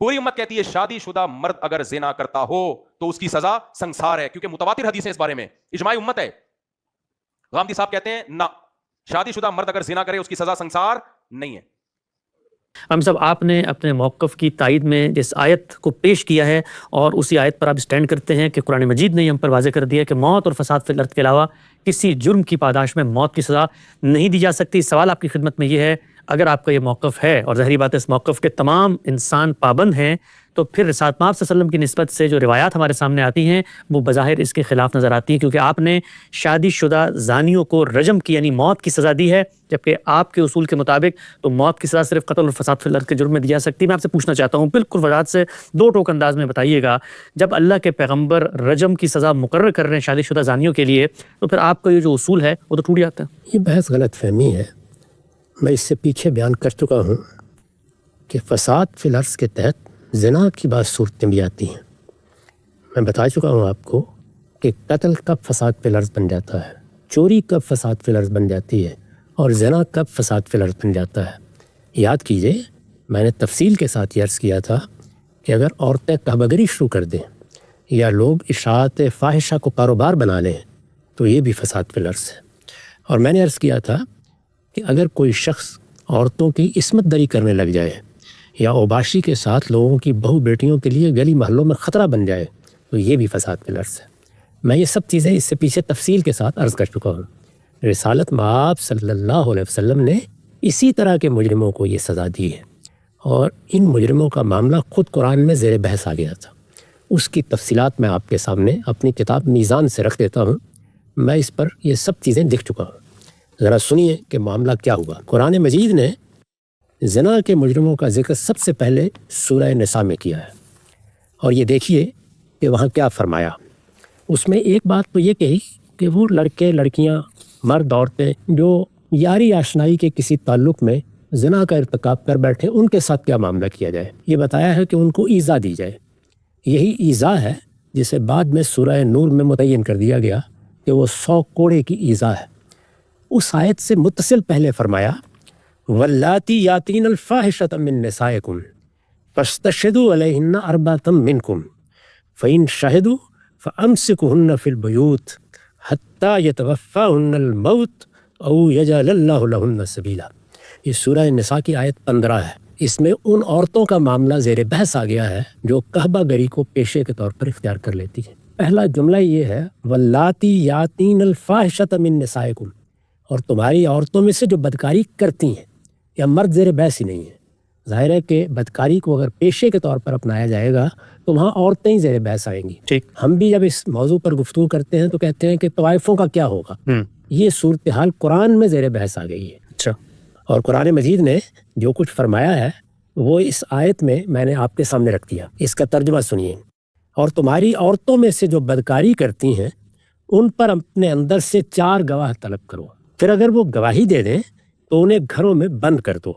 پوری امت کہتی ہے شادی شدہ مرد اگر زنا کرتا ہو تو اس کی سزا سنسار ہے، کیونکہ متواتر حدیثیں اس بارے میں، اجماع امت ہے۔ غامدی صاحب کہتے ہیں نہ، شادی شدہ مرد اگر زنا کرے اس کی سزا سنسار نہیں ہے۔ ہم سب آپ نے اپنے موقف کی تائید میں جس آیت کو پیش کیا ہے اور اسی آیت پر آپ سٹینڈ کرتے ہیں کہ قرآن مجید نے ہم پر واضح کر دیا کہ موت اور فساد فی الارض کے علاوہ کسی جرم کی پاداش میں موت کی سزا نہیں دی جا سکتی۔ سوال آپ کی خدمت میں یہ ہے، اگر آپ کا یہ موقف ہے اور ظاہری بات ہے اس موقف کے تمام انسان پابند ہیں، تو پھر رسالت مآب صلی اللہ علیہ وسلم کی نسبت سے جو روایات ہمارے سامنے آتی ہیں وہ بظاہر اس کے خلاف نظر آتی ہیں، کیونکہ آپ نے شادی شدہ زانیوں کو رجم کی یعنی موت کی سزا دی ہے، جبکہ آپ کے اصول کے مطابق تو موت کی سزا صرف قتل اور فساد فی الارض کے جرم میں دی جا سکتی ہے۔ میں آپ سے پوچھنا چاہتا ہوں بالکل وضاحت سے دو ٹوک انداز میں بتائیے گا، جب اللہ کے پیغمبر رجم کی سزا مقرر کر رہے ہیں شادی شدہ زانیوں کے لیے، تو پھر آپ کا یہ جو اصول ہے وہ تو ٹوٹ جاتا ہے۔ یہ بحث غلط فہمی ہے۔ میں اس سے پیچھے بیان کر چکا ہوں کہ فساد فی الارض کے تحت زنا کی بعض صورتیں بھی آتی ہیں۔ میں بتا چکا ہوں آپ کو کہ قتل کب فساد فی الارض بن جاتا ہے، چوری کب فساد فی الارض بن جاتی ہے، اور زنا کب فساد فی الارض بن جاتا ہے۔ یاد کیجئے میں نے تفصیل کے ساتھ یہ عرض کیا تھا کہ اگر عورتیں کعبہ گری شروع کر دیں یا لوگ اشاعت فاحشہ کو کاروبار بنا لیں تو یہ بھی فساد فی الارض ہے۔ اور میں نے عرض کیا تھا کہ اگر کوئی شخص عورتوں کی عصمت دری کرنے لگ جائے یا اوباشی کے ساتھ لوگوں کی بہو بیٹیوں کے لیے گلی محلوں میں خطرہ بن جائے تو یہ بھی فساد فی الارض ہے۔ میں یہ سب چیزیں اس سے پیچھے تفصیل کے ساتھ عرض کر چکا ہوں۔ رسالت مآب صلی اللہ علیہ وسلم نے اسی طرح کے مجرموں کو یہ سزا دی ہے، اور ان مجرموں کا معاملہ خود قرآن میں زیر بحث آ گیا تھا۔ اس کی تفصیلات میں آپ کے سامنے اپنی کتاب میزان سے رکھ دیتا ہوں۔ میں اس پر یہ سب چیزیں لکھ چکا ہوں، ذرا سنیے کہ معاملہ کیا ہوا۔ قرآن مجید نے زنا کے مجرموں کا ذکر سب سے پہلے سورہ نساء میں کیا ہے، اور یہ دیکھیے کہ وہاں کیا فرمایا۔ اس میں ایک بات تو یہ کہی کہ وہ لڑکے لڑکیاں مرد عورتیں جو یاری آشنائی کے کسی تعلق میں زنا کا ارتکاب کر بیٹھے ان کے ساتھ کیا معاملہ کیا جائے۔ یہ بتایا ہے کہ ان کو ایذا دی جائے۔ یہی ایذا ہے جسے بعد میں سورہ نور میں متعین کر دیا گیا کہ وہ 100 کوڑے کی ایذا ہے۔ اس آیت سے متصل پہلے فرمایا وَاللَّاتِي يَأْتِينَ الْفَاحِشَةَ مِن نِّسَائِكُمْ فَاسْتَشْهِدُوا عَلَيْهِنَّ أَرْبَعَةً مِّنكُمْ فَإِن شَهِدُوا فَأَمْسِكُوهُنَّ فِي الْبُيُوتِ حَتَّى يَتَوَفَّاهُنَّ الْمَوْتُ أَوْ يَجْعَلَ اللَّهُ لَهُنَّ سَبِيلًا۔ یہ سورہ نساء کی آیت 15 ہے۔ اس میں ان عورتوں کا معاملہ زیر بحث آ گیا ہے جو کعبہ گری کو پیشے کے طور پر اختیار کر لیتی ہیں۔ پہلا جملہ یہ ہے وَاللَّاتِي يَأْتِينَ الْفَاحِشَةَ مِن نِّسَائِكُمْ، اور تمہاری عورتوں میں سے جو بدکاری کرتی ہیں، یا مرد زیر بحث ہی نہیں ہے۔ ظاہر ہے کہ بدکاری کو اگر پیشے کے طور پر اپنایا جائے گا تو وہاں عورتیں ہی زیر بحث آئیں گی۔ ٹھیک، ہم بھی جب اس موضوع پر گفتگو کرتے ہیں تو کہتے ہیں کہ طوائفوں کا کیا ہوگا۔ یہ صورتحال قرآن میں زیر بحث آ گئی ہے۔ اچھا، اور قرآن مجید نے جو کچھ فرمایا ہے وہ اس آیت میں نے آپ کے سامنے رکھ دیا۔ اس کا ترجمہ سنیے، اور تمہاری عورتوں میں سے جو بدکاری کرتی ہیں ان پر اپنے اندر سے 4 گواہ طلب کرو، پھر اگر وہ گواہی دے دیں تو انہیں گھروں میں بند کر دو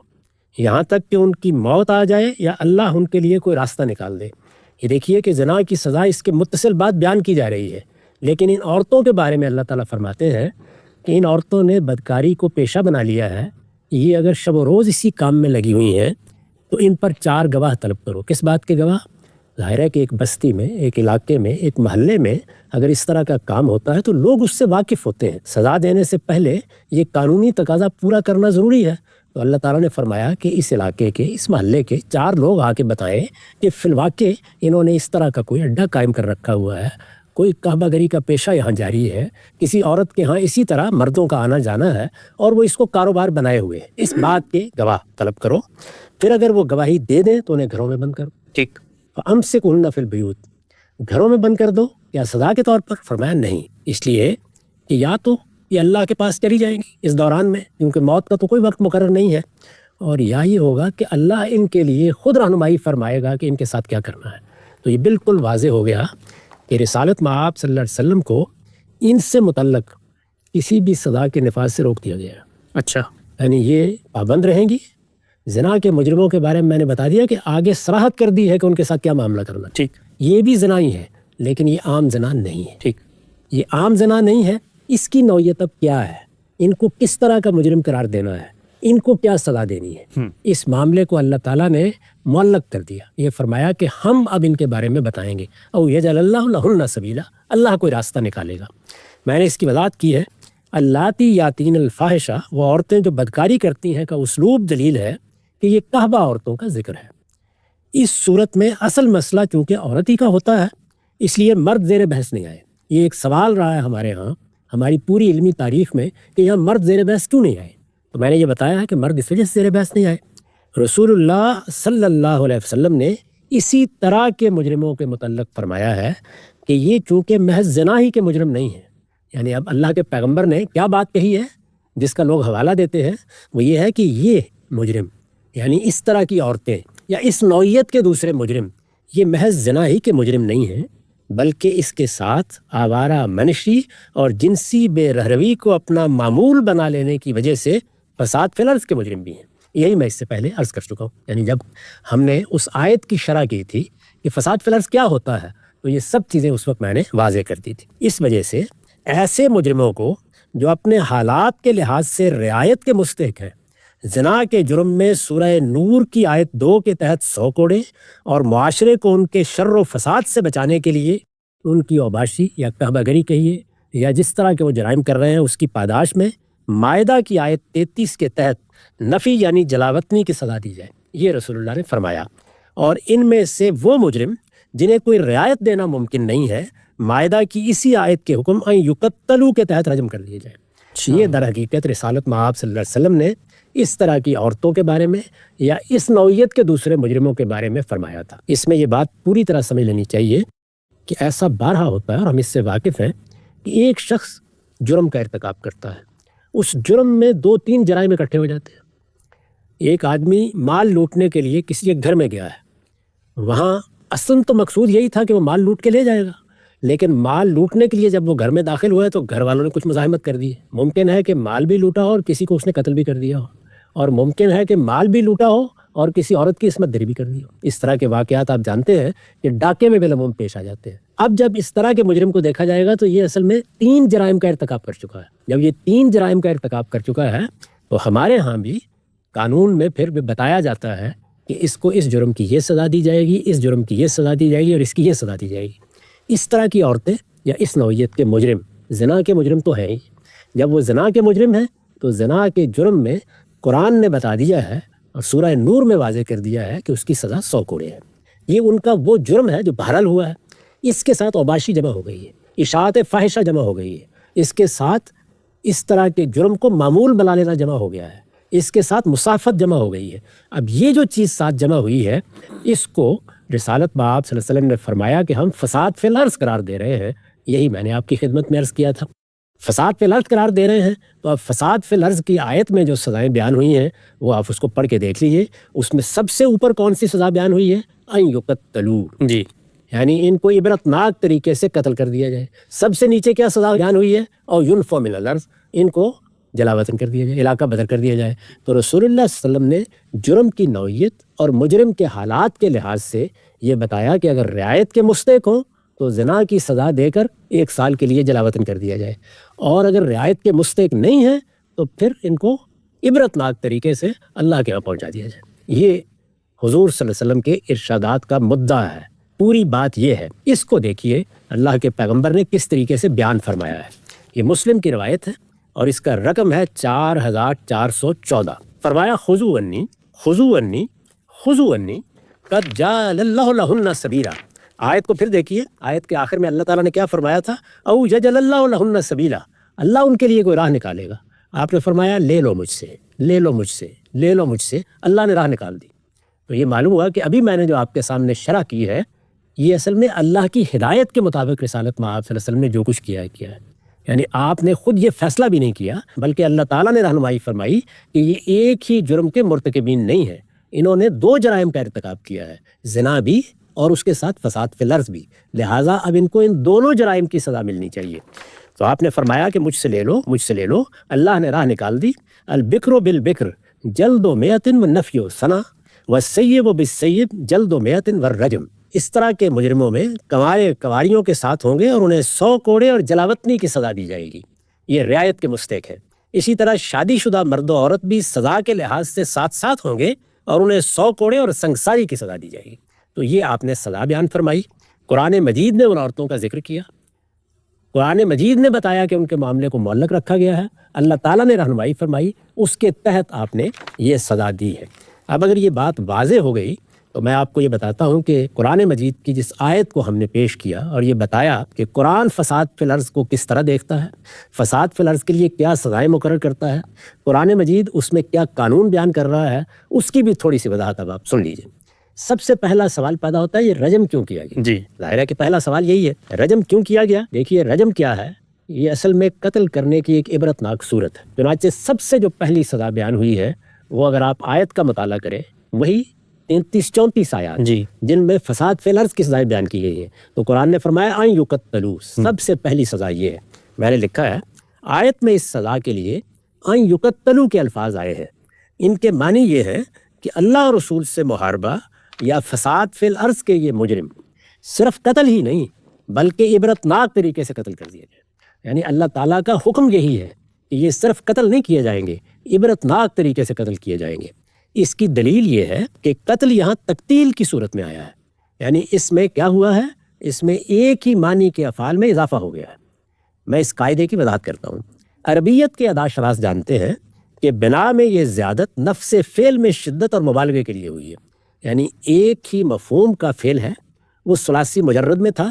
یہاں تک کہ ان کی موت آ جائے یا اللہ ان کے لیے کوئی راستہ نکال دے۔ یہ دیکھیے کہ زنا کی سزا اس کے متصل بات بیان کی جا رہی ہے، لیکن ان عورتوں کے بارے میں اللہ تعالیٰ فرماتے ہیں کہ ان عورتوں نے بدکاری کو پیشہ بنا لیا ہے، یہ اگر شب و روز اسی کام میں لگی ہوئی ہیں تو ان پر 4 گواہ طلب کرو۔ کس بات کے گواہ؟ ظاہر ہے کہ ایک بستی میں، ایک علاقے میں، ایک محلے میں اگر اس طرح کا کام ہوتا ہے تو لوگ اس سے واقف ہوتے ہیں۔ سزا دینے سے پہلے یہ قانونی تقاضا پورا کرنا ضروری ہے۔ تو اللہ تعالیٰ نے فرمایا کہ اس علاقے کے، اس محلے کے 4 لوگ آ کے بتائیں کہ فی الواقع انہوں نے اس طرح کا کوئی اڈا قائم کر رکھا ہوا ہے، کوئی کعبہ گری کا پیشہ یہاں جاری ہے، کسی عورت کے ہاں اسی طرح مردوں کا آنا جانا ہے اور وہ اس کو کاروبار بنائے ہوئے ہیں۔ اس بات کے گواہ طلب کرو، پھر اگر وہ گواہی دے دیں تو انہیں گھروں میں بند کرو۔ ٹھیک، فَأَمْسِكُوهُنَّ فِي الْبُيُوتِ، گھروں میں بند کر دو یا سزا کے طور پر؟ فرمایا نہیں، اس لیے کہ یا تو یہ اللہ کے پاس چلی جائیں گی اس دوران میں، کیونکہ موت کا تو کوئی وقت مقرر نہیں ہے، اور یا یہ ہوگا کہ اللہ ان کے لیے خود رہنمائی فرمائے گا کہ ان کے ساتھ کیا کرنا ہے۔ تو یہ بالکل واضح ہو گیا کہ رسالت مآب صلی اللہ علیہ وسلم کو ان سے متعلق کسی بھی سزا کے نفاذ سے روک دیا گیا ہے۔ اچھا، یعنی یہ پابند رہیں گی۔ زنا کے مجرموں کے بارے میں میں نے بتا دیا کہ آگے صراحت کر دی ہے کہ ان کے ساتھ کیا معاملہ کرنا۔ ٹھیک، یہ بھی زنا ہی ہے، لیکن یہ عام زنا نہیں ہے۔ ٹھیک، یہ عام زنا نہیں ہے، اس کی نوعیت اب کیا ہے، ان کو کس طرح کا مجرم قرار دینا ہے، ان کو کیا سزا دینی ہے، اس معاملے کو اللہ تعالیٰ نے معلق کر دیا، یہ فرمایا کہ ہم اب ان کے بارے میں بتائیں گے، او یجعل اللہ لہن سبیلا، اللہ کوئی راستہ نکالے گا۔ میں نے اس کی وضاحت کی ہے، اللاتی یاتین الفاحشہ، وہ عورتیں جو بدکاری کرتی ہیں کا اسلوب دلیل ہے کہ یہ کہبہ عورتوں کا ذکر ہے۔ اس صورت میں اصل مسئلہ چونکہ عورت ہی کا ہوتا ہے، اس لیے مرد زیر بحث نہیں آئے۔ یہ ایک سوال رہا ہے ہمارے ہاں، ہماری پوری علمی تاریخ میں، کہ یہاں مرد زیر بحث کیوں نہیں آئے؟ تو میں نے یہ بتایا ہے کہ مرد اس وجہ سے زیر بحث نہیں آئے، رسول اللہ صلی اللہ علیہ وسلم نے اسی طرح کے مجرموں کے متعلق فرمایا ہے کہ یہ چونکہ محض زنا ہی کے مجرم نہیں ہیں، یعنی اب اللہ کے پیغمبر نے کیا بات کہی ہے جس کا لوگ حوالہ دیتے ہیں، وہ یہ ہے کہ یہ مجرم، یعنی اس طرح کی عورتیں یا اس نوعیت کے دوسرے مجرم، یہ محض زنا ہی کے مجرم نہیں ہیں، بلکہ اس کے ساتھ آوارہ منشی اور جنسی بے رہروی کو اپنا معمول بنا لینے کی وجہ سے فساد فی الارض کے مجرم بھی ہیں۔ یہی میں اس سے پہلے عرض کر چکا ہوں، یعنی جب ہم نے اس آیت کی شرح کی تھی کہ فساد فی الارض کیا ہوتا ہے، تو یہ سب چیزیں اس وقت میں نے واضح کر دی تھی۔ اس وجہ سے ایسے مجرموں کو جو اپنے حالات کے لحاظ سے رعایت کے مستحق ہیں، زنا کے جرم میں سورہ نور کی آیت 2 کے تحت 100 کوڑے، اور معاشرے کو ان کے شر و فساد سے بچانے کے لیے ان کی اوباشی یا کہبہ گری کہیے یا جس طرح کے وہ جرائم کر رہے ہیں اس کی پاداش میں مائدہ کی آیت 33 کے تحت نفی یعنی جلاوطنی کی سزا دی جائے، یہ رسول اللہ نے فرمایا۔ اور ان میں سے وہ مجرم جنہیں کوئی رعایت دینا ممکن نہیں ہے، مائدہ کی اسی آیت کے حکم ان یقتلوا کے تحت رجم کر دیے جائے۔ یہ در حقیقت رسالت مآب صلی اللہ علیہ وسلم نے اس طرح کی عورتوں کے بارے میں یا اس نوعیت کے دوسرے مجرموں کے بارے میں فرمایا تھا۔ اس میں یہ بات پوری طرح سمجھ لینی چاہیے کہ ایسا بارہا ہوتا ہے اور ہم اس سے واقف ہیں کہ ایک شخص جرم کا ارتکاب کرتا ہے، اس جرم میں 2-3 جرائم اکٹھے ہو جاتے ہیں۔ ایک آدمی مال لوٹنے کے لیے کسی ایک گھر میں گیا ہے، وہاں اصلاً تو مقصود یہی تھا کہ وہ مال لوٹ کے لے جائے گا، لیکن مال لوٹنے کے لیے جب وہ گھر میں داخل ہوا ہے تو گھر والوں نے کچھ مزاحمت کر دی ہے۔ ممکن ہے کہ مال بھی لوٹا ہو اور کسی کو اس نے قتل بھی کر دیا ہو، اور ممکن ہے کہ مال بھی لوٹا ہو اور کسی عورت کی عصمت دری بھی کر دی ہو۔ اس طرح کے واقعات آپ جانتے ہیں کہ ڈاکے میں بالعموم پیش آ جاتے ہیں۔ اب جب اس طرح کے مجرم کو دیکھا جائے گا تو یہ اصل میں 3 جرائم کا ارتکاب کر چکا ہے۔ جب یہ 3 جرائم کا ارتکاب کر چکا ہے تو ہمارے ہاں بھی قانون میں پھر بھی بتایا جاتا ہے کہ اس کو اس جرم کی یہ سزا دی جائے گی، اس جرم کی یہ سزا دی جائے گی اور اس کی یہ سزا دی جائے گی۔ اس طرح کی عورتیں یا اس نوعیت کے مجرم، زنا کے مجرم تو ہیں ہی، جب وہ زنا کے مجرم ہیں تو زنا کے جرم میں قرآن نے بتا دیا ہے اور سورہ نور میں واضح کر دیا ہے کہ اس کی سزا 100 کوڑے ہے۔ یہ ان کا وہ جرم ہے جو بہرحال ہوا ہے، اس کے ساتھ اوباشی جمع ہو گئی ہے، اشاعت فاحشہ جمع ہو گئی ہے، اس کے ساتھ اس طرح کے جرم کو معمول بنا لینا جمع ہو گیا ہے، اس کے ساتھ مسافت جمع ہو گئی ہے۔ اب یہ جو چیز ساتھ جمع ہوئی ہے، اس کو رسالت مآب صلی اللہ علیہ وسلم نے فرمایا کہ ہم فساد فی الارض قرار دے رہے ہیں۔ یہی میں نے آپ کی خدمت میں عرض کیا تھا، فساد فی الارض قرار دے رہے ہیں۔ تو اب فساد فی الارض کی آیت میں جو سزائیں بیان ہوئی ہیں وہ آپ اس کو پڑھ کے دیکھ لیجئے، اس میں سب سے اوپر کون سی سزا بیان ہوئی ہے؟ ان یقتلوا، جی، یعنی ان کو عبرتناک طریقے سے قتل کر دیا جائے۔ سب سے نیچے کیا سزا بیان ہوئی ہے؟ اور ینفوا من الارض، ان کو جلا وطن کر دیا جائے، علاقہ بدر کر دیا جائے۔ تو رسول اللہ صلی اللہ علیہ وسلم نے جرم کی نوعیت اور مجرم کے حالات کے لحاظ سے یہ بتایا کہ اگر رعایت کے مستحق ہوں تو زنا کی سزا دے کر 1 سال کے لیے جلا وطن کر دیا جائے، اور اگر رعایت کے مستحق نہیں ہیں تو پھر ان کو عبرتناک طریقے سے اللہ کے یہاں پہنچا دیا جائے۔ یہ حضور صلی اللہ علیہ وسلم کے ارشادات کا مدعا ہے، پوری بات یہ ہے۔ اس کو دیکھیے اللہ کے پیغمبر نے کس طریقے سے بیان فرمایا ہے۔ یہ مسلم کی روایت ہے اور اس کا رقم ہے 4414۔ فرمایا خذوا عنی خذوا عنی خذوا عنی قد جعل اللہ لہن سبیلا۔ آیت کو پھر دیکھیے، آیت کے آخر میں اللہ تعالیٰ نے کیا فرمایا تھا؟ او یجعل اللہ لہن سبیلا، اللہ ان کے لیے کوئی راہ نکالے گا۔ آپ نے فرمایا لے لو مجھ سے، لے لو مجھ سے، لے لو مجھ سے، اللہ نے راہ نکال دی۔ تو یہ معلوم ہوا کہ ابھی میں نے جو آپ کے سامنے شرح کی ہے یہ اصل میں اللہ کی ہدایت کے مطابق رسالت مآب صلی اللہ علیہ وسلم نے جو کچھ کیا ہے، یعنی آپ نے خود یہ فیصلہ بھی نہیں کیا بلکہ اللہ تعالیٰ نے رہنمائی فرمائی کہ یہ ایک ہی جرم کے مرتکبین نہیں ہیں، انہوں نے 2 جرائم کا ارتکاب کیا ہے، زنا بھی اور اس کے ساتھ فساد فی الارض بھی، لہٰذا اب ان کو ان دونوں جرائم کی سزا ملنی چاہیے۔ تو آپ نے فرمایا کہ مجھ سے لے لو، مجھ سے لے لو۔ اللہ نے راہ نکال دی۔ البکر بالبکر جلد و میت و نفی و ثنا والسیب بالسیب جلد و میت والرجم۔ اس طرح کے مجرموں میں کنواریوں کے ساتھ ہوں گے اور انہیں 100 کوڑے اور جلاوطنی کی سزا دی جائے گی، یہ رعایت کے مستحق ہے۔ اسی طرح شادی شدہ مرد و عورت بھی سزا کے لحاظ سے ساتھ ساتھ ہوں گے اور انہیں 100 کوڑے اور سنگساری کی سزا دی جائے گی۔ تو یہ آپ نے سزا بیان فرمائی۔ قرآن مجید نے ان عورتوں کا ذکر کیا، قرآن مجید نے بتایا کہ ان کے معاملے کو معلق رکھا گیا ہے، اللہ تعالیٰ نے رہنمائی فرمائی، اس کے تحت آپ نے یہ سزا دی ہے۔ اب اگر یہ بات واضح ہو گئی تو میں آپ کو یہ بتاتا ہوں کہ قرآن مجید کی جس آیت کو ہم نے پیش کیا اور یہ بتایا کہ قرآن فساد فی الارض کو کس طرح دیکھتا ہے، فساد فی الارض کے لیے کیا سزائیں مقرر کرتا ہے، قرآن مجید اس میں کیا قانون بیان کر رہا ہے، اس کی بھی تھوڑی سی وضاحت اب آپ سن لیجئے۔ سب سے پہلا سوال پیدا ہوتا ہے یہ رجم کیوں کیا گیا؟ جی ظاہر ہے کہ پہلا سوال یہی ہے، رجم کیوں کیا گیا؟ دیکھیے رجم کیا ہے، یہ اصل میں قتل کرنے کی ایک عبرتناک صورت ہے۔ چنانچہ سب سے جو پہلی سزا بیان ہوئی ہے وہ اگر آپ آیت کا مطالعہ کریں وہی 33-34 آیات جی جن میں فساد فی الارض کی سزائیں بیان کی گئی ہیں، تو قرآن نے فرمایا ان یقتلوا، سب سے پہلی سزا یہ ہے۔ میں نے لکھا ہے آیت میں اس سزا کے لیے ان یقتلوا کے الفاظ آئے ہیں، ان کے معنی یہ ہے کہ اللہ اور رسول سے محاربہ یا فساد فی الارض کے یہ مجرم صرف قتل ہی نہیں بلکہ عبرتناک طریقے سے قتل کر دیا جائے۔ یعنی اللہ تعالیٰ کا حکم یہی ہے کہ یہ صرف قتل نہیں کیے جائیں گے، عبرتناک طریقے سے قتل کیے جائیں گے۔ اس کی دلیل یہ ہے کہ قتل یہاں تقتیل کی صورت میں آیا ہے، یعنی اس میں کیا ہوا ہے، اس میں ایک ہی معنی کے افعال میں اضافہ ہو گیا ہے۔ میں اس قاعدے کی وضاحت کرتا ہوں۔ عربیت کے اداء شناس جانتے ہیں کہ بنا میں یہ زیادت نفس فعل میں شدت اور مبالغے کے لیے ہوئی ہے، یعنی ایک ہی مفہوم کا فعل ہے، وہ ثلاثی مجرد میں تھا،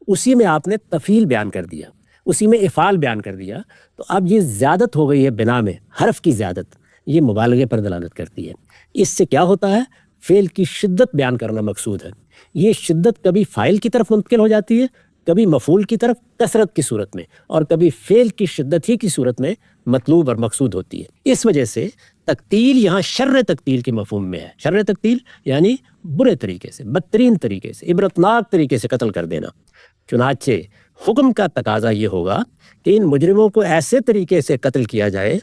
اسی میں آپ نے تفعیل بیان کر دیا، اسی میں افعال بیان کر دیا، تو اب یہ زیادت ہو گئی ہے بنا میں، حرف کی زیادت، یہ مبالغے پر دلالت کرتی ہے۔ اس سے کیا ہوتا ہے، فعل کی شدت بیان کرنا مقصود ہے۔ یہ شدت کبھی فاعل کی طرف منتقل ہو جاتی ہے، کبھی مفعول کی طرف کثرت کی صورت میں، اور کبھی فعل کی شدت ہی کی صورت میں مطلوب اور مقصود ہوتی ہے۔ اس وجہ سے تقتیل یہاں شر تقتیل کے مفہوم میں ہے۔ شر تقتیل یعنی برے طریقے سے، بدترین طریقے سے، عبرتناک طریقے سے قتل کر دینا۔ چنانچہ حکم کا تقاضا یہ ہوگا کہ ان مجرموں کو ایسے طریقے سے قتل کیا جائے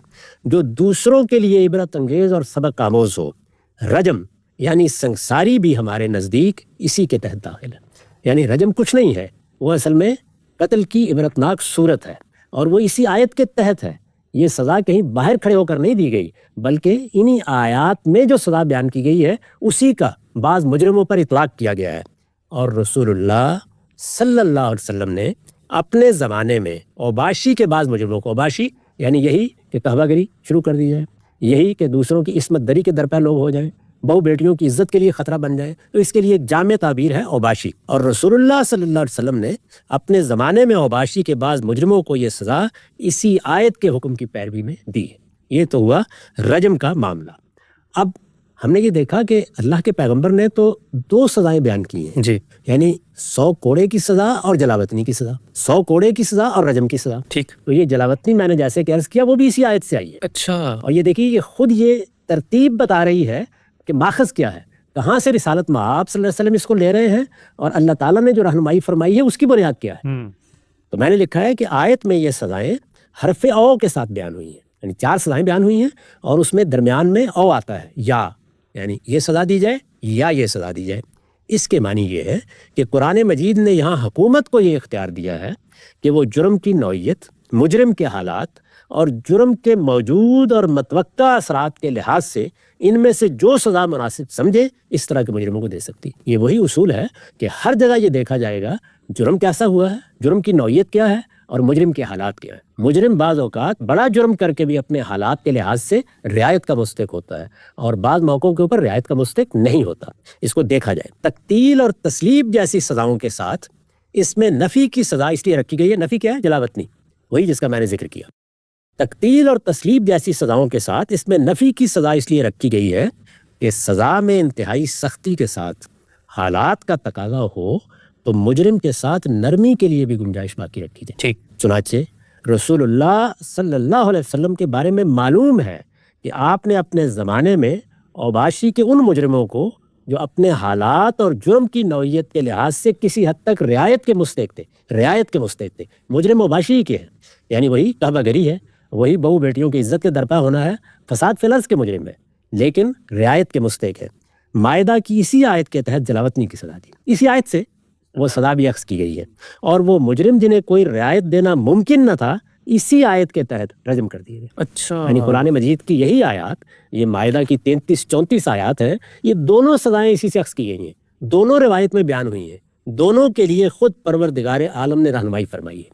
جو دوسروں کے لیے عبرت انگیز اور سبق آموز ہو۔ رجم یعنی سنگساری بھی ہمارے نزدیک اسی کے تحت داخل ہے۔ یعنی رجم کچھ نہیں ہے، وہ اصل میں قتل کی عبرتناک صورت ہے، اور وہ اسی آیت کے تحت ہے۔ یہ سزا کہیں باہر کھڑے ہو کر نہیں دی گئی، بلکہ انہی آیات میں جو سزا بیان کی گئی ہے اسی کا بعض مجرموں پر اطلاق کیا گیا ہے۔ اور رسول اللہ صلی اللہ علیہ وسلم نے اپنے زمانے میں اوباشی کے بعض مجرموں کو، اوباشی یعنی یہی کہ قحبہ گری شروع کر دی جائے، یہی کہ دوسروں کی عصمت دری کے درپے لوگ ہو جائیں، بہو بیٹیوں کی عزت کے لیے خطرہ بن جائے، تو اس کے لیے ایک جامع تعبیر ہے اوباشی۔ اور رسول اللہ صلی اللہ علیہ وسلم نے اپنے زمانے میں اوباشی کے بعض مجرموں کو یہ سزا اسی آیت کے حکم کی پیروی میں دی ہے۔ یہ تو ہوا رجم کا معاملہ۔ اب ہم نے یہ دیکھا کہ اللہ کے پیغمبر نے تو 2 سزائیں بیان کی ہیں، جی یعنی 100 کوڑے کی سزا اور جلاوطنی کی سزا، 100 کوڑے کی سزا اور رجم کی سزا۔ ٹھیک، تو یہ جلاوطنی میں نے جیسے کہ عرض کیا وہ بھی اسی آیت سے آئی ہے۔ اچھا، اور یہ دیکھیے یہ خود یہ ترتیب بتا رہی ہے کہ ماخذ کیا ہے، کہاں سے رسالت مآب صلی اللہ علیہ وسلم اس کو لے رہے ہیں، اور اللہ تعالیٰ نے جو رہنمائی فرمائی ہے اس کی بنیاد کیا ہے۔ تو میں نے لکھا ہے کہ آیت میں یہ سزائیں حرف او کے ساتھ بیان ہوئی ہیں، یعنی 4 سزائیں بیان ہوئی ہیں، اور اس میں درمیان میں او آتا ہے، یا یعنی یہ سزا دی جائے یا یہ سزا دی جائے۔ اس کے معنی یہ ہے کہ قرآن مجید نے یہاں حکومت کو یہ اختیار دیا ہے کہ وہ جرم کی نوعیت، مجرم کے حالات اور جرم کے موجود اور متوقع اثرات کے لحاظ سے ان میں سے جو سزا مناسب سمجھے اس طرح کے مجرموں کو دے سکتی۔ یہ وہی اصول ہے کہ ہر جگہ یہ دیکھا جائے گا جرم کیسا ہوا ہے، جرم کی نوعیت کیا ہے اور مجرم کے حالات کیا ہے۔ مجرم بعض اوقات بڑا جرم کر کے بھی اپنے حالات کے لحاظ سے رعایت کا مستحق ہوتا ہے، اور بعض موقعوں کے اوپر رعایت کا مستحق نہیں ہوتا۔ اس کو دیکھا جائے تقتیل اور تسلیب جیسی سزاؤں کے ساتھ اس میں نفی کی سزا اس لیے رکھی گئی ہے۔ نفی کیا ہے؟ جلاوطنی، وہی جس کا میں نے ذکر کیا۔ تقتیل اور تسلیب جیسی سزاؤں کے ساتھ اس میں نفی کی سزا اس لیے رکھی گئی ہے کہ سزا میں انتہائی سختی کے ساتھ حالات کا تقاضا ہو تو مجرم کے ساتھ نرمی کے لیے بھی گنجائش باقی رکھی جائے۔ ٹھیک، چنانچہ رسول اللہ صلی اللہ علیہ وسلم کے بارے میں معلوم ہے کہ آپ نے اپنے زمانے میں اوباشی کے ان مجرموں کو جو اپنے حالات اور جرم کی نوعیت کے لحاظ سے کسی حد تک رعایت کے مستحق تھے، رعایت کے مستحق تھے، مجرم اوباشی کے ہیں، یعنی وہی قحبہ گری ہے، وہی بہو بیٹیوں کی عزت کے درپا ہونا ہے، فساد فی الارض کے مجرم ہے، لیکن رعایت کے مستحق ہے۔ مائدہ کی اسی آیت کے تحت جلاوطنی کی سزا دی، اسی آیت سے وہ سزا بھی اخذ کی گئی ہے، اور وہ مجرم جنہیں کوئی رعایت دینا ممکن نہ تھا اسی آیت کے تحت رجم کر دیے گئے. اچھا یعنی قرآن مجید کی یہی آیات، یہ مائدہ کی 33-34 آیات ہیں، یہ دونوں سزائیں اسی شخص کی گئی ہیں، دونوں روایت میں بیان ہوئی ہیں، دونوں کے لیے خود پروردگار عالم نے رہنمائی فرمائی ہے.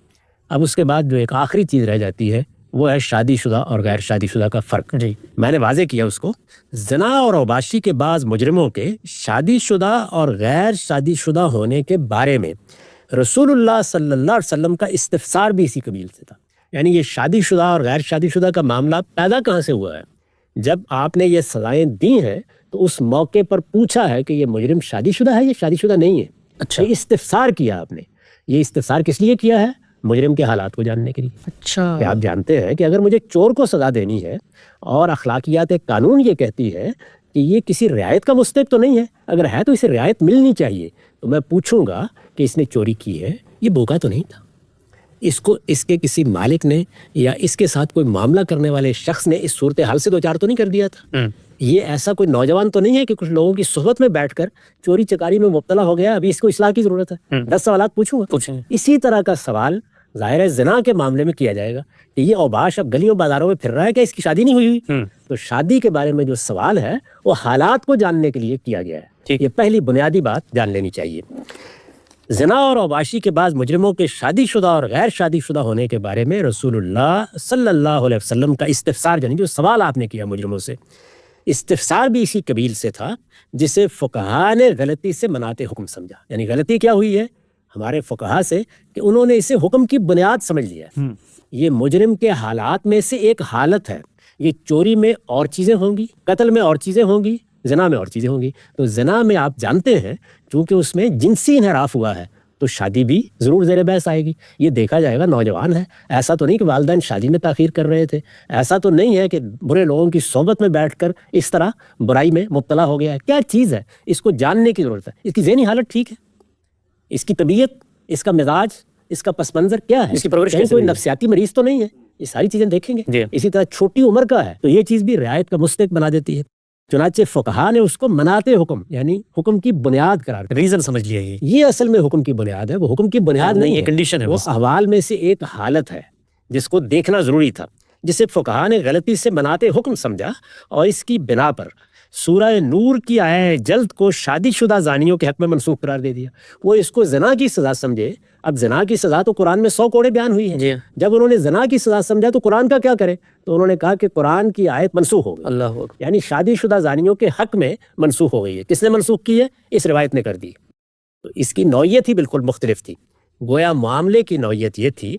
اب اس کے بعد جو ایک آخری چیز رہ جاتی ہے وہ ہے شادی شدہ اور غیر شادی شدہ کا فرق. جی میں نے واضح کیا اس کو. زنا اور اوباشی کے بعض مجرموں کے شادی شدہ اور غیر شادی شدہ ہونے کے بارے میں رسول اللہ صلی اللہ علیہ وسلم کا استفسار بھی اسی قبیل سے تھا. یعنی یہ شادی شدہ اور غیر شادی شدہ کا معاملہ پیدا کہاں سے ہوا ہے؟ جب آپ نے یہ سزائیں دی ہیں تو اس موقع پر پوچھا ہے کہ یہ مجرم شادی شدہ ہے یا شادی شدہ نہیں ہے. اچھا یہ استفسار کیا آپ نے. یہ استفسار کس لیے کیا ہے؟ مجرم کے حالات کو جاننے کے لیے. اچھا کہ آپ جانتے ہیں کہ اگر مجھے چور کو سزا دینی ہے اور اخلاقیات قانون یہ کہتی ہے کہ یہ کسی رعایت کا مستحق تو نہیں ہے، اگر ہے تو اسے رعایت ملنی چاہیے، تو میں پوچھوں گا کہ اس نے چوری کی ہے، یہ بھوکا تو نہیں تھا، اس کو اس کے کسی مالک نے یا اس کے ساتھ کوئی معاملہ کرنے والے شخص نے اس صورتحال سے دوچار تو نہیں کر دیا تھا. یہ ایسا کوئی نوجوان تو نہیں ہے کہ کچھ لوگوں کی صحبت میں بیٹھ کر چوری چکاری میں مبتلا ہو گیا، ابھی اس کو اصلاح کی ضرورت ہے. 10 سوالات پوچھوں گا. پوچھیں. اسی طرح کا سوال ظاہر ہے زنا کے معاملے میں کیا جائے گا کہ یہ اوباش اب گلیوں بازاروں میں پھر رہا ہے کہ اس کی شادی نہیں ہوئی. تو شادی کے بارے میں جو سوال ہے وہ حالات کو جاننے کے لیے کیا گیا ہے. یہ پہلی بنیادی بات جان لینی چاہیے. زنا اور اوباشی کے بعد مجرموں کے شادی شدہ اور غیر شادی شدہ ہونے کے بارے میں رسول اللہ صلی اللہ علیہ وسلم کا استفسار، یعنی جو سوال آپ نے کیا مجرموں سے، استفسار بھی اسی قبیل سے تھا جسے فقہا نے غلطی سے مناتے حکم سمجھا. یعنی غلطی کیا ہوئی ہے ہمارے فقہا سے کہ انہوں نے اسے حکم کی بنیاد سمجھ لیا. یہ مجرم کے حالات میں سے ایک حالت ہے. یہ چوری میں اور چیزیں ہوں گی، قتل میں اور چیزیں ہوں گی، زنا میں اور چیزیں ہوں گی. تو زنا میں آپ جانتے ہیں چونکہ اس میں جنسی انحراف ہوا ہے تو شادی بھی ضرور زیر بحث آئے گی. یہ دیکھا جائے گا نوجوان ہے، ایسا تو نہیں کہ والدین شادی میں تاخیر کر رہے تھے، ایسا تو نہیں ہے کہ برے لوگوں کی صحبت میں بیٹھ کر اس طرح برائی میں مبتلا ہو گیا ہے. کیا چیز ہے اس کو جاننے کی ضرورت ہے. اس کی ذہنی حالت ٹھیک ہے، اس کی طبیعت، اس کا مزاج، اس کا پس منظر کیا ہے، اس کی پرورش کہیں کوئی نفسیاتی مریض تو نہیں ہے. یہ ساری چیزیں دیکھیں گے. اسی طرح چھوٹی عمر کا ہے تو یہ چیز بھی رعایت کا مستحق بنا دیتی ہے. چنانچہ فقہا نے اس کو مناتے حکم یعنی حکم کی بنیاد قرار دیا. ریزن سمجھ لیا. یہ اصل میں حکم کی بنیاد ہے، وہ حکم کی بنیاد نہیں ہے، کنڈیشن ہے. وہ احوال میں سے ایک حالت ہے جس کو دیکھنا ضروری تھا، جسے فقہا نے غلطی سے مناتے حکم سمجھا اور اس کی بنا پر سورہ نور کی آیت جلد کو شادی شدہ زانیوں کے حق میں منسوخ قرار دے دیا. وہ اس کو زنا کی سزا سمجھے. اب زنا کی سزا تو قرآن میں 100 کوڑے بیان ہوئی ہے. جب انہوں نے زنا کی سزا سمجھا تو قرآن کا کیا کرے؟ تو انہوں نے کہا کہ قرآن کی آیت منسوخ ہو گئی. اللہ یعنی شادی شدہ زانیوں کے حق میں منسوخ ہو گئی ہے. کس نے منسوخ کی ہے؟ اس روایت نے کر دی. تو اس کی نوعیت ہی بالکل مختلف تھی. گویا معاملے کی نوعیت یہ تھی،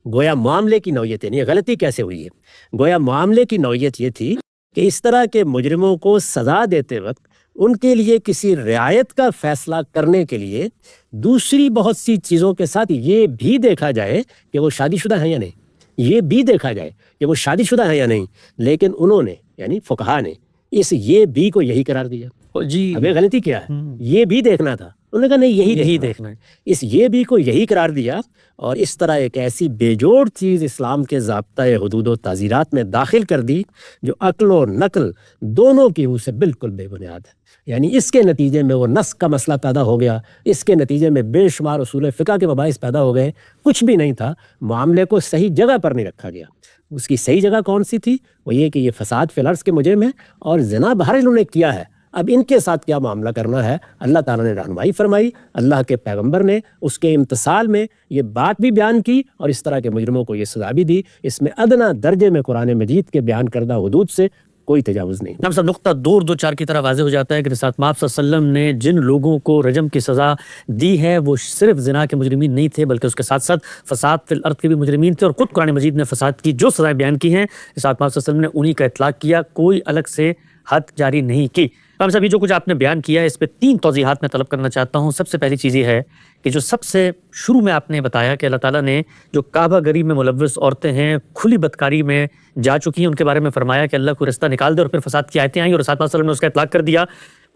یعنی غلطی کیسے ہوئی ہے، گویا معاملے کی نوعیت یہ تھی کہ اس طرح کے مجرموں کو سزا دیتے وقت ان کے لیے کسی رعایت کا فیصلہ کرنے کے لیے دوسری بہت سی چیزوں کے ساتھ یہ بھی دیکھا جائے کہ وہ شادی شدہ ہیں یا نہیں، یہ بھی دیکھا جائے کہ وہ شادی شدہ ہیں یا نہیں. لیکن انہوں نے یعنی فقہا نے اس یہ بھی کو یہی قرار دیا. جی ابھی غلطی کیا ہے، یہ بھی دیکھنا تھا، انہوں نے کہا نہیں یہی دیکھنا ہے. اس یہ بھی کو یہی قرار دیا اور اس طرح ایک ایسی بے جوڑ چیز اسلام کے ضابطۂ حدود و تعزیرات میں داخل کر دی جو عقل و نقل دونوں کی روح سے بالکل بے بنیاد ہے. یعنی اس کے نتیجے میں وہ نسخ کا مسئلہ پیدا ہو گیا، اس کے نتیجے میں بے شمار اصول فقہ کے مباحث پیدا ہو گئے. کچھ بھی نہیں تھا، معاملے کو صحیح جگہ پر نہیں رکھا گیا. اس کی صحیح جگہ کون سی تھی؟ وہ یہ کہ یہ فساد فی الارض کے مجرم ہے اور زنا بہر انہوں نے کیا ہے. اب ان کے ساتھ کیا معاملہ کرنا ہے اللہ تعالیٰ نے رہنمائی فرمائی، اللہ کے پیغمبر نے اس کے امتثال میں یہ بات بھی بیان کی اور اس طرح کے مجرموں کو یہ سزا بھی دی. اس میں ادنیٰ درجے میں قرآن مجید کے بیان کردہ حدود سے کوئی تجاوز نہیں. اب سب نقطہ 2-4 کی طرح واضح ہو جاتا ہے کہ رسالت مآب صلی اللہ علیہ وسلم نے جن لوگوں کو رجم کی سزا دی ہے وہ صرف زنا کے مجرمین نہیں تھے بلکہ اس کے ساتھ ساتھ فساد فی الارض کے بھی مجرمین تھے. اور خود قرآن مجید نے فساد کی جو سزائیں بیان کی ہیں رسالت مآب صلی اللہ علیہ وسلم نے انہی کا اطلاق کیا، کوئی الگ سے حد جاری نہیں کی. ہم سب یہ جو کچھ آپ نے بیان کیا ہے اس پہ 3 توضیحات میں طلب کرنا چاہتا ہوں. سب سے پہلی چیز یہ ہے کہ جو سب سے شروع میں آپ نے بتایا کہ اللہ تعالیٰ نے جو کعبہ گری میں ملوث عورتیں ہیں، کھلی بدکاری میں جا چکی ہیں، ان کے بارے میں فرمایا کہ اللہ کو رستہ نکال دے اور پھر فساد کی آیتیں آئیں اور رسول اللہ صلی اللہ علیہ وسلم نے اس کا اطلاق کر دیا.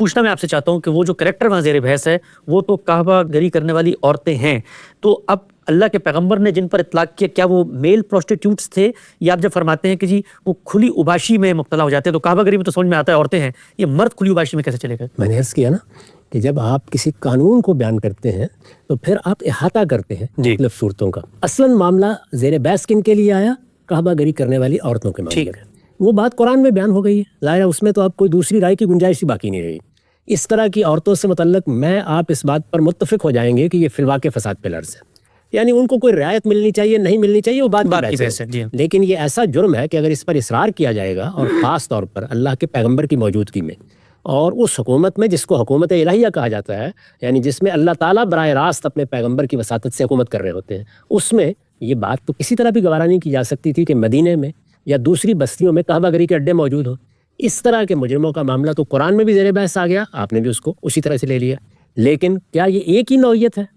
پوچھنا میں آپ سے چاہتا ہوں کہ وہ جو کریکٹر وہاں زیر بحث ہے وہ تو کعبہ گری کرنے والی عورتیں ہیں، تو اب اللہ کے پیغمبر نے جن پر اطلاق کیا کیا وہ میل پروسٹیٹیوٹس تھے؟ یا آپ جب فرماتے ہیں کہ جی وہ کھلی اوباشی میں مبتلا ہو جاتے ہیں تو کعبہ گری میں تو سمجھ میں آتا ہے عورتیں ہیں، یہ مرد کھلی اوباشی میں کیسے چلے گئے؟ میں نے عرض کیا نا کہ جب آپ کسی قانون کو بیان کرتے ہیں تو پھر آپ احاطہ کرتے ہیں جی۔ مختلف صورتوں کا. اصلاً معاملہ زیر بحث کن کے لیے آیا؟ کعبہ گری کرنے والی عورتوں کے معاملے میں. وہ بات قرآن میں بیان ہو گئی ہے، ظاہر ہے اس میں تو آپ کوئی دوسری رائے کی گنجائش ہی باقی نہیں رہی. اس طرح کی عورتوں سے متعلق میں آپ اس بات پر متفق ہو جائیں گے کہ یہ فی الواقع فساد پہ لرز ہے، یعنی ان کو کوئی رعایت ملنی چاہیے نہیں ملنی چاہیے وہ بات کی بحث ہے. لیکن یہ ایسا جرم ہے کہ اگر اس پر اصرار کیا جائے گا، اور خاص طور پر اللہ کے پیغمبر کی موجودگی میں اور اس حکومت میں جس کو حکومت الہیہ کہا جاتا ہے، یعنی جس میں اللہ تعالیٰ براہ راست اپنے پیغمبر کی وساطت سے حکومت کر رہے ہوتے ہیں، اس میں یہ بات تو کسی طرح بھی گوارا نہیں کی جا سکتی تھی کہ مدینے میں یا دوسری بستیوں میں کعبہ گری کے اڈے موجود ہوں. اس طرح کے مجرموں کا معاملہ تو قرآن میں بھی زیر بحث آ گیا، آپ نے بھی اس کو اسی طرح سے لے لیا. لیکن کیا یہ ایک ہی نوعیت ہے؟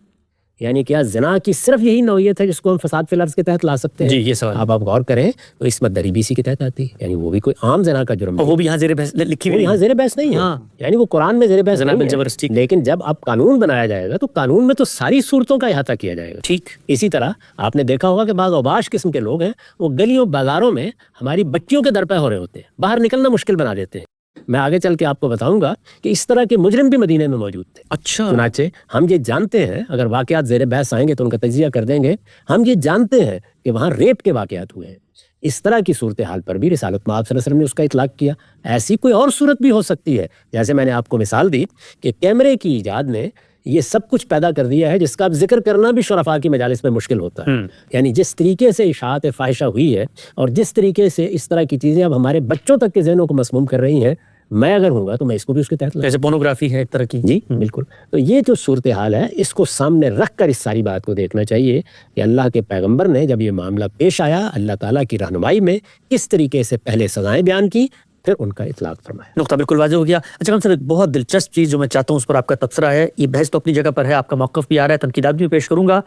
یعنی کیا زنا کی صرف یہی نوعیت ہے جس کو ہم فساد فی الارض کے تحت لا سکتے ہیں؟ جی یہ سوال. آپ غور کریں تو عصمت دری بھی اسی کے تحت آتی ہے، یعنی وہ بھی کوئی عام زنا کا جرم وہ بھی یہاں زیر بحث لکھی ہوئی یہاں زیر بحث نہیں ہے، یعنی وہ قرآن میں زیر بحث نہیں ہے. زبردستی. لیکن جب اب قانون بنایا جائے گا تو قانون میں تو ساری صورتوں کا احاطہ کیا جائے گا. ٹھیک. اسی طرح آپ نے دیکھا ہوگا کہ بعض اوباش قسم کے لوگ ہیں، وہ گلیوں بازاروں میں ہماری بچیوں کے درپے ہو رہے ہوتے ہیں، باہر نکلنا مشکل بنا دیتے ہیں. میں آگے چل کے آپ کو بتاؤں گا کہ اس طرح کے مجرم بھی مدینے میں موجود تھے. اچھا. چنانچہ ہم یہ جانتے ہیں، اگر واقعات زیر بحث آئیں گے تو ان کا تجزیہ کر دیں گے، ہم یہ جانتے ہیں کہ وہاں ریپ کے واقعات ہوئے ہیں. اس طرح کی صورتحال پر بھی رسالت مآب صلی اللہ علیہ وسلم نے اس کا اطلاق کیا. ایسی کوئی اور صورت بھی ہو سکتی ہے، جیسے میں نے آپ کو مثال دی کہ کیمرے کی ایجاد نے یہ سب کچھ پیدا کر دیا ہے جس کا اب ذکر کرنا بھی شرفاء کی مجالس میں مشکل ہوتا ہے. یعنی جس طریقے سے اشاعت فاحشہ ہوئی ہے اور جس طریقے سے اس طرح کی چیزیں اب ہمارے بچوں تک کے ذہنوں کو مسموم کر رہی ہیں، میں اگر ہوں گا تو میں اس کو بھی اس کے تحت جیسے پورنوگرافی ہے ایک طرح کی. جی بالکل. تو یہ جو صورتحال ہے اس کو سامنے رکھ کر اس ساری بات کو دیکھنا چاہیے کہ اللہ کے پیغمبر نے جب یہ معاملہ پیش آیا اللہ تعالیٰ کی رہنمائی میں کس طریقے سے پہلے سزائیں بیان کی، پھر ان کا اطلاق فرمایا. نقطہ بالکل واضح ہو گیا. اچھا ہم سر ایک بہت دلچسپ چیز جو میں چاہتا ہوں اس پر آپ کا تبصرہ ہے. یہ بحث تو اپنی جگہ پر ہے، آپ کا موقف بھی آ رہا ہے، تنقیدات بھی پیش کروں گا.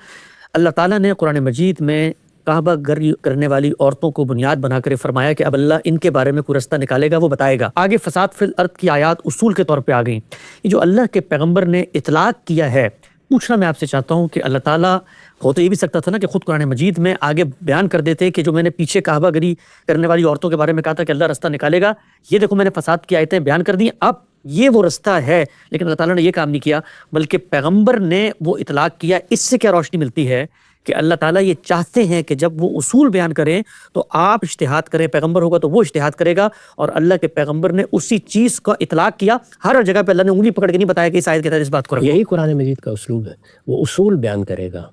اللہ تعالیٰ نے قرآن مجید میں کعبہ گری کرنے والی عورتوں کو بنیاد بنا کر فرمایا کہ اب اللہ ان کے بارے میں کوئی رستہ نکالے گا، وہ بتائے گا. آگے فساد فی الارض کی آیات اصول کے طور پہ آ گئیں. یہ جو اللہ کے پیغمبر نے اطلاق کیا ہے، پوچھنا میں آپ سے چاہتا ہوں کہ اللہ تعالیٰ ہو تو یہ بھی سکتا تھا نا کہ خود قرآن مجید میں آگے بیان کر دیتے کہ جو میں نے پیچھے کعبہ گری کرنے والی عورتوں کے بارے میں کہا تھا کہ اللہ رستہ نکالے گا، یہ دیکھو میں نے فساد کی آیتیں بیان کر دی، اب یہ وہ رستہ ہے. لیکن اللہ تعالیٰ نے یہ کام نہیں کیا، بلکہ پیغمبر نے وہ اطلاق کیا. اس سے کیا روشنی ملتی ہے کہ اللہ تعالیٰ یہ چاہتے ہیں کہ جب وہ اصول بیان کریں تو آپ اجتہاد کریں، پیغمبر ہوگا تو وہ اجتہاد کرے گا، اور اللہ کے پیغمبر نے اسی چیز کا اطلاق کیا. ہر جگہ پہ اللہ نے انگلی پکڑ کے نہیں بتایا کہ اس آیت کے تحت اس بات کو رکھو. یہی قرآن مجید کا اسلوب ہے، وہ اصول بیان کرے گا،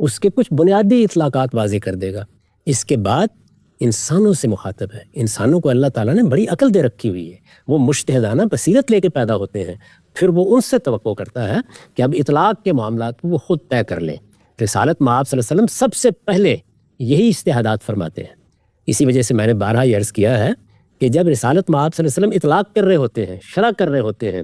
اس کے کچھ بنیادی اطلاقات واضح کر دے گا، اس کے بعد انسانوں سے مخاطب ہے. انسانوں کو اللہ تعالیٰ نے بڑی عقل دے رکھی ہوئی ہے، وہ مجتہدانہ بصیرت لے کے پیدا ہوتے ہیں. پھر وہ ان سے توقع کرتا ہے کہ اب اطلاق کے معاملات وہ خود طے کر لیں. رسالت مآب صلی اللہ علیہ وسلم سب سے پہلے یہی اجتہادات فرماتے ہیں. اسی وجہ سے میں نے بارہا یہ عرض کیا ہے کہ جب رسالت مآب صلی اللہ علیہ وسلم اطلاق کر رہے ہوتے ہیں، شرح کر رہے ہوتے ہیں،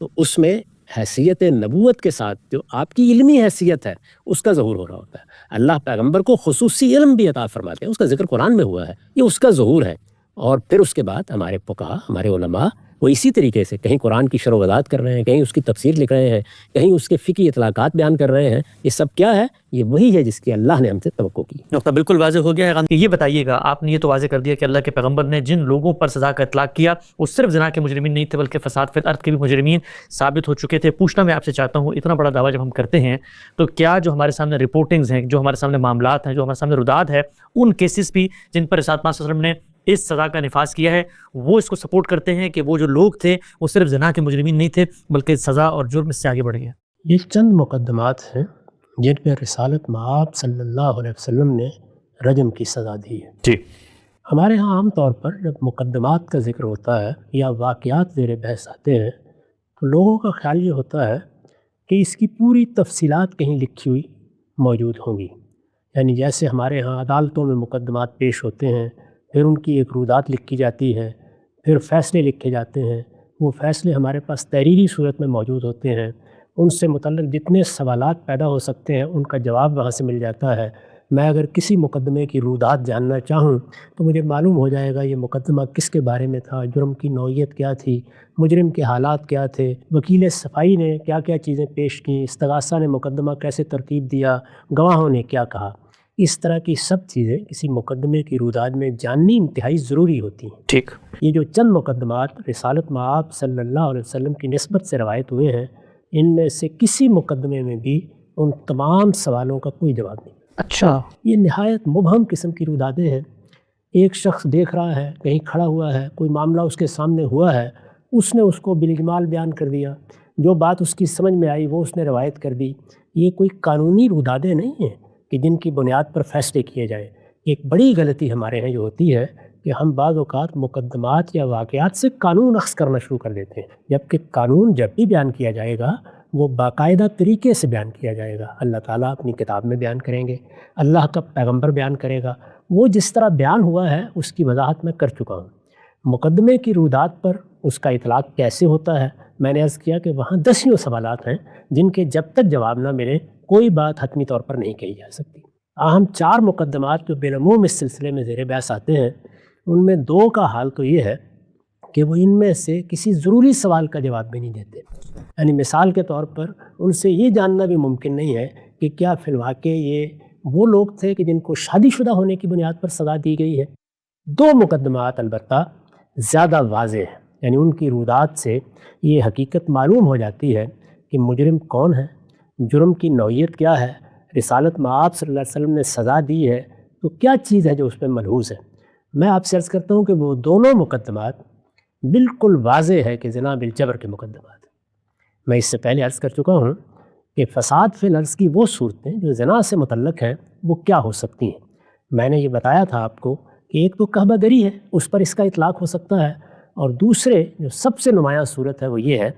تو اس میں حیثیت نبوت کے ساتھ جو آپ کی علمی حیثیت ہے اس کا ظہور ہو رہا ہوتا ہے. اللہ پیغمبر کو خصوصی علم بھی عطا فرماتے ہیں، اس کا ذکر قرآن میں ہوا ہے، یہ اس کا ظہور ہے. اور پھر اس کے بعد ہمارے فقہا، ہمارے علماء وہ اسی طریقے سے کہیں قرآن کی شرح و وضاحت کر رہے ہیں، کہیں اس کی تفسیر لکھ رہے ہیں، کہیں اس کے فقہی اطلاقات بیان کر رہے ہیں. یہ سب کیا ہے؟ یہ وہی ہے جس کی اللہ نے ہم سے توقع کی. نقطہ بالکل واضح ہو گیا ہے. یہ بتائیے گا، آپ نے یہ تو واضح کر دیا کہ اللہ کے پیغمبر نے جن لوگوں پر سزا کا اطلاق کیا وہ صرف زنا کے مجرمین نہیں تھے بلکہ فساد فی الارض کے بھی مجرمین ثابت ہو چکے تھے. پوچھنا میں آپ سے چاہتا ہوں، اتنا بڑا دعویٰ جب ہم کرتے ہیں تو کیا جو ہمارے سامنے رپورٹنگز ہیں، جو ہمارے سامنے معاملات ہیں، جو ہمارے سامنے رداد ہے، ان کیسز بھی جن پر رسالت مآب صلی اللہ علیہ وسلم نے اس سزا کا نفاذ کیا ہے، وہ اس کو سپورٹ کرتے ہیں کہ وہ جو لوگ تھے وہ صرف زنا کے مجرمین نہیں تھے بلکہ سزا اور جرم اس سے آگے بڑھ گیا؟ یہ چند مقدمات ہیں جن پہ رسالت مآب صلی اللہ علیہ وسلم نے رجم کی سزا دی ہے. جی. ہمارے ہاں عام طور پر جب مقدمات کا ذکر ہوتا ہے یا واقعات زیر بحث آتے ہیں تو لوگوں کا خیال یہ ہوتا ہے کہ اس کی پوری تفصیلات کہیں لکھی ہوئی موجود ہوں گی. یعنی جیسے ہمارے ہاں عدالتوں میں مقدمات پیش ہوتے ہیں، پھر ان کی ایک رودات لکھی جاتی ہے، پھر فیصلے لکھے جاتے ہیں، وہ فیصلے ہمارے پاس تحریری صورت میں موجود ہوتے ہیں، ان سے متعلق جتنے سوالات پیدا ہو سکتے ہیں ان کا جواب وہاں سے مل جاتا ہے. میں اگر کسی مقدمے کی رودات جاننا چاہوں تو مجھے معلوم ہو جائے گا یہ مقدمہ کس کے بارے میں تھا، جرم کی نوعیت کیا تھی، مجرم کے حالات کیا تھے، وکیل صفائی نے کیا کیا چیزیں پیش کیں، استغاثہ نے مقدمہ کیسے ترتیب دیا، گواہوں نے کیا کہا. اس طرح کی سب چیزیں کسی مقدمے کی روداد میں جاننی انتہائی ضروری ہوتی ہیں. ٹھیک. یہ جو چند مقدمات رسالت مآب صلی اللہ علیہ وسلم کی نسبت سے روایت ہوئے ہیں، ان میں سے کسی مقدمے میں بھی ان تمام سوالوں کا کوئی جواب نہیں۔ اچھا، یہ نہایت مبہم قسم کی رودادیں ہیں۔ ایک شخص دیکھ رہا ہے، کہیں کھڑا ہوا ہے، کوئی معاملہ اس کے سامنے ہوا ہے، اس نے اس کو بالاجمال بیان کر دیا، جو بات اس کی سمجھ میں آئی وہ اس نے روایت کر دی۔ یہ کوئی قانونی رودادیں نہیں ہیں کہ جن کی بنیاد پر فیصلے کیے جائیں۔ ایک بڑی غلطی ہمارے ہیں جو ہوتی ہے کہ ہم بعض اوقات مقدمات یا واقعات سے قانون اخذ کرنا شروع کر دیتے ہیں، جبکہ قانون جب بھی بیان کیا جائے گا وہ باقاعدہ طریقے سے بیان کیا جائے گا۔ اللہ تعالیٰ اپنی کتاب میں بیان کریں گے، اللہ کا پیغمبر بیان کرے گا، وہ جس طرح بیان ہوا ہے اس کی وضاحت میں کر چکا ہوں۔ مقدمے کی رودات پر اس کا اطلاق کیسے ہوتا ہے، میں نے عرض کیا کہ وہاں دسیوں سوالات ہیں جن کے جب تک جواب نہ ملے کوئی بات حتمی طور پر نہیں کہی جا سکتی۔ اہم 4 مقدمات جو بالعموم اس سلسلے میں زیر بحث آتے ہیں، ان میں 2 کا حال تو یہ ہے کہ وہ ان میں سے کسی ضروری سوال کا جواب بھی نہیں دیتے۔ یعنی مثال کے طور پر ان سے یہ جاننا بھی ممکن نہیں ہے کہ کیا فی الواقع یہ وہ لوگ تھے کہ جن کو شادی شدہ ہونے کی بنیاد پر سزا دی گئی ہے۔ 2 مقدمات البتہ زیادہ واضح ہیں، یعنی ان کی رودات سے یہ حقیقت معلوم ہو جاتی ہے کہ مجرم کون ہے، جرم کی نوعیت کیا ہے، رسالت مآب صلی اللہ علیہ وسلم نے سزا دی ہے تو کیا چیز ہے جو اس پہ ملحوظ ہے۔ میں آپ سے عرض کرتا ہوں کہ وہ دونوں مقدمات بالکل واضح ہے کہ زنا بالجبر کے مقدمات ہیں۔ میں اس سے پہلے عرض کر چکا ہوں کہ فساد فی الارض کی وہ صورتیں جو زنا سے متعلق ہیں وہ کیا ہو سکتی ہیں۔ میں نے یہ بتایا تھا آپ کو کہ ایک تو کعبہ گری ہے، اس پر اس کا اطلاق ہو سکتا ہے، اور دوسرے جو سب سے نمایاں صورت ہے وہ یہ ہے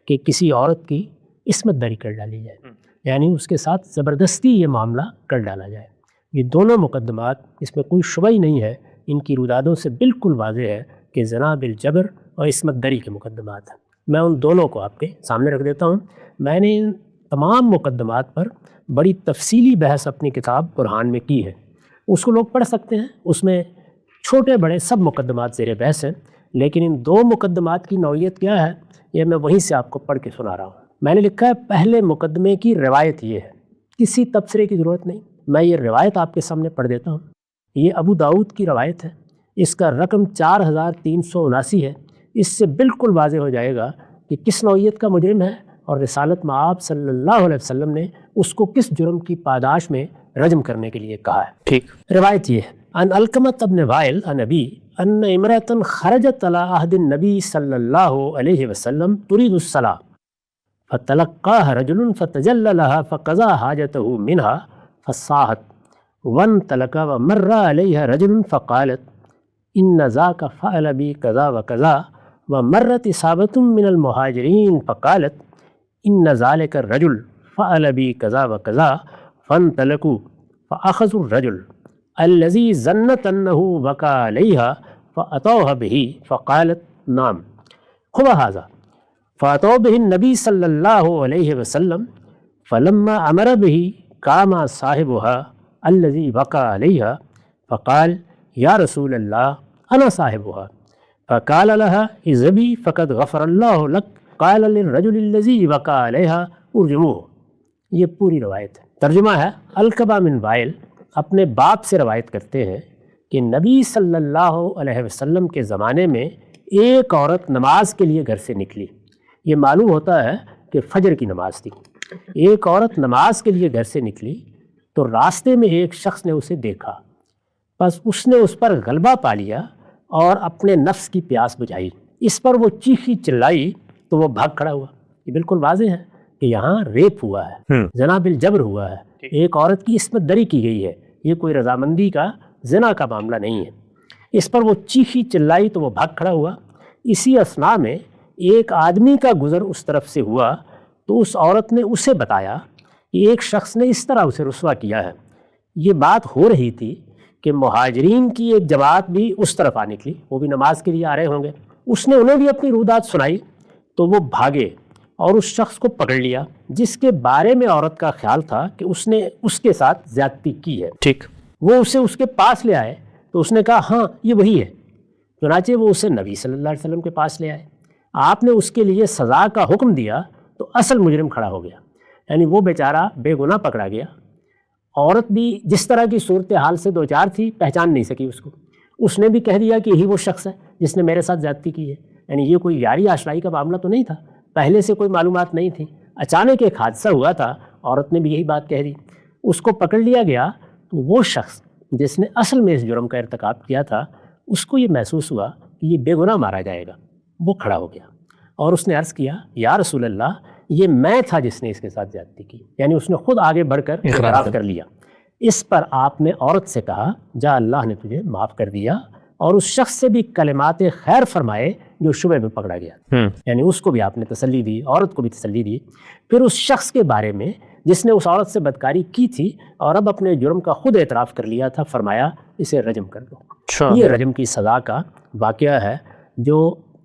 کہ کسی عورت کی عصمت دری کر ڈالی جائے، یعنی اس کے ساتھ زبردستی یہ معاملہ کر ڈالا جائے۔ یہ دونوں مقدمات، اس میں کوئی شبہ ہی نہیں ہے، ان کی رودادوں سے بالکل واضح ہے کہ زنا بالجبر اور عصمت دری کے مقدمات ہیں۔ میں ان دونوں کو آپ کے سامنے رکھ دیتا ہوں۔ میں نے ان تمام مقدمات پر بڑی تفصیلی بحث اپنی کتاب برہان میں کی ہے، اس کو لوگ پڑھ سکتے ہیں۔ اس میں چھوٹے بڑے سب مقدمات زیر بحث ہیں، لیکن ان 2 مقدمات کی نوعیت کیا ہے یہ میں وہیں سے آپ کو پڑھ کے سنا رہا ہوں۔ میں نے لکھا ہے پہلے مقدمے کی روایت یہ ہے، کسی تبصرے کی ضرورت نہیں، میں یہ روایت آپ کے سامنے پڑھ دیتا ہوں۔ یہ ابو داؤد کی روایت ہے، اس کا رقم 4379 ہے۔ اس سے بالکل واضح ہو جائے گا کہ کس نوعیت کا مجرم ہے اور رسالت مآب صلی اللہ علیہ وسلم نے اس کو کس جرم کی پاداش میں رجم کرنے کے لیے کہا ہے۔ ٹھیک، روایت یہ ہے، ان علقمۃ بن وائل عن ابی ان امرأة خرجت على عہد النبی صلی اللہ علیہ وسلم تريد الصلاة فتلقاها رجل فتجلى لها فقضى حاجته منها فصاحت وانطلق ومر عليها رجل فقالت ان ذاك فعل بي كذا وكذا ومرت اصابة من المهاجرين فقالت ان ذلك الرجل فعل بي كذا وكذا فانطلقوا فأخذوا الرجل الذي ظنت انه وقع عليها فأتوها به فقالت نعم هو هذا فأتوا به النبي صلی اللہ علیہ وسلم فلما امر به قام صاحبها الذي وقع عليها فقال یا رسول اللہ انا صاحبها فقال لها اذهبي فقد غفر الله لك قال للرجل الذي وقع عليها ارجموه۔ یہ پوری روایت ہے۔ ترجمہ ہے، علقمہ بن وائل اپنے باپ سے روایت کرتے ہیں کہ نبی صلی اللہ علیہ وسلم کے زمانے میں ایک عورت نماز کے لیے گھر سے نکلی۔ یہ معلوم ہوتا ہے کہ فجر کی نماز تھی۔ ایک عورت نماز کے لیے گھر سے نکلی تو راستے میں ایک شخص نے اسے دیکھا، بس اس نے اس پر غلبہ پا لیا اور اپنے نفس کی پیاس بجھائی۔ اس پر وہ چیخی چلائی تو وہ بھاگ کھڑا ہوا۔ یہ بالکل واضح ہے کہ یہاں ریپ ہوا ہے، زنا بالجبر ہوا ہے، ایک عورت کی عصمت دری کی گئی ہے، یہ کوئی رضامندی کا زنا کا معاملہ نہیں ہے۔ اس پر وہ چیخی چلائی تو وہ بھاگ کھڑا ہوا۔ اسی اثناء میں ایک آدمی کا گزر اس طرف سے ہوا تو اس عورت نے اسے بتایا کہ ایک شخص نے اس طرح اسے رسوا کیا ہے۔ یہ بات ہو رہی تھی کہ مہاجرین کی ایک جماعت بھی اس طرف آ نکلی، وہ بھی نماز کے لیے آ رہے ہوں گے۔ اس نے انہیں بھی اپنی رودات سنائی تو وہ بھاگے اور اس شخص کو پکڑ لیا جس کے بارے میں عورت کا خیال تھا کہ اس نے اس کے ساتھ زیادتی کی ہے۔ ٹھیک، وہ اسے اس کے پاس لے آئے تو اس نے کہا ہاں یہ وہی ہے۔ چنانچہ وہ اسے نبی صلی اللہ علیہ وسلم کے پاس لے آئے، آپ نے اس کے لیے سزا کا حکم دیا تو اصل مجرم کھڑا ہو گیا، یعنی وہ بیچارہ بے گناہ پکڑا گیا۔ عورت بھی جس طرح کی صورتحال سے دو چار تھی پہچان نہیں سکی اس کو، اس نے بھی کہہ دیا کہ یہی وہ شخص ہے جس نے میرے ساتھ زیادتی کی ہے۔ یعنی یہ کوئی یاری آشرائی کا معاملہ تو نہیں تھا، پہلے سے کوئی معلومات نہیں تھی۔ اچانک ایک حادثہ ہوا تھا، عورت نے بھی یہی بات کہہ دی، اس کو پکڑ لیا گیا تو وہ شخص جس نے اصل میں اس جرم کا ارتکاب کیا تھا اس کو یہ محسوس ہوا کہ یہ بے گناہ مارا جائے گا، وہ کھڑا ہو گیا اور اس نے عرض کیا یا رسول اللہ یہ میں تھا جس نے اس کے ساتھ زیادتی کی، یعنی اس نے خود آگے بڑھ کر اعتراف کر لیا۔ اس پر آپ نے عورت سے کہا جا اللہ نے تجھے معاف کر دیا، اور اس شخص سے بھی کلمات خیر فرمائے جو شبہ میں پکڑا گیا، یعنی اس کو بھی آپ نے تسلی دی، عورت کو بھی تسلی دی۔ پھر اس شخص کے بارے میں جس نے اس عورت سے بدکاری کی تھی اور اب اپنے جرم کا خود اعتراف کر لیا تھا، فرمایا اسے رجم کر دو۔ یہ رجم کی سزا کا واقعہ ہے جو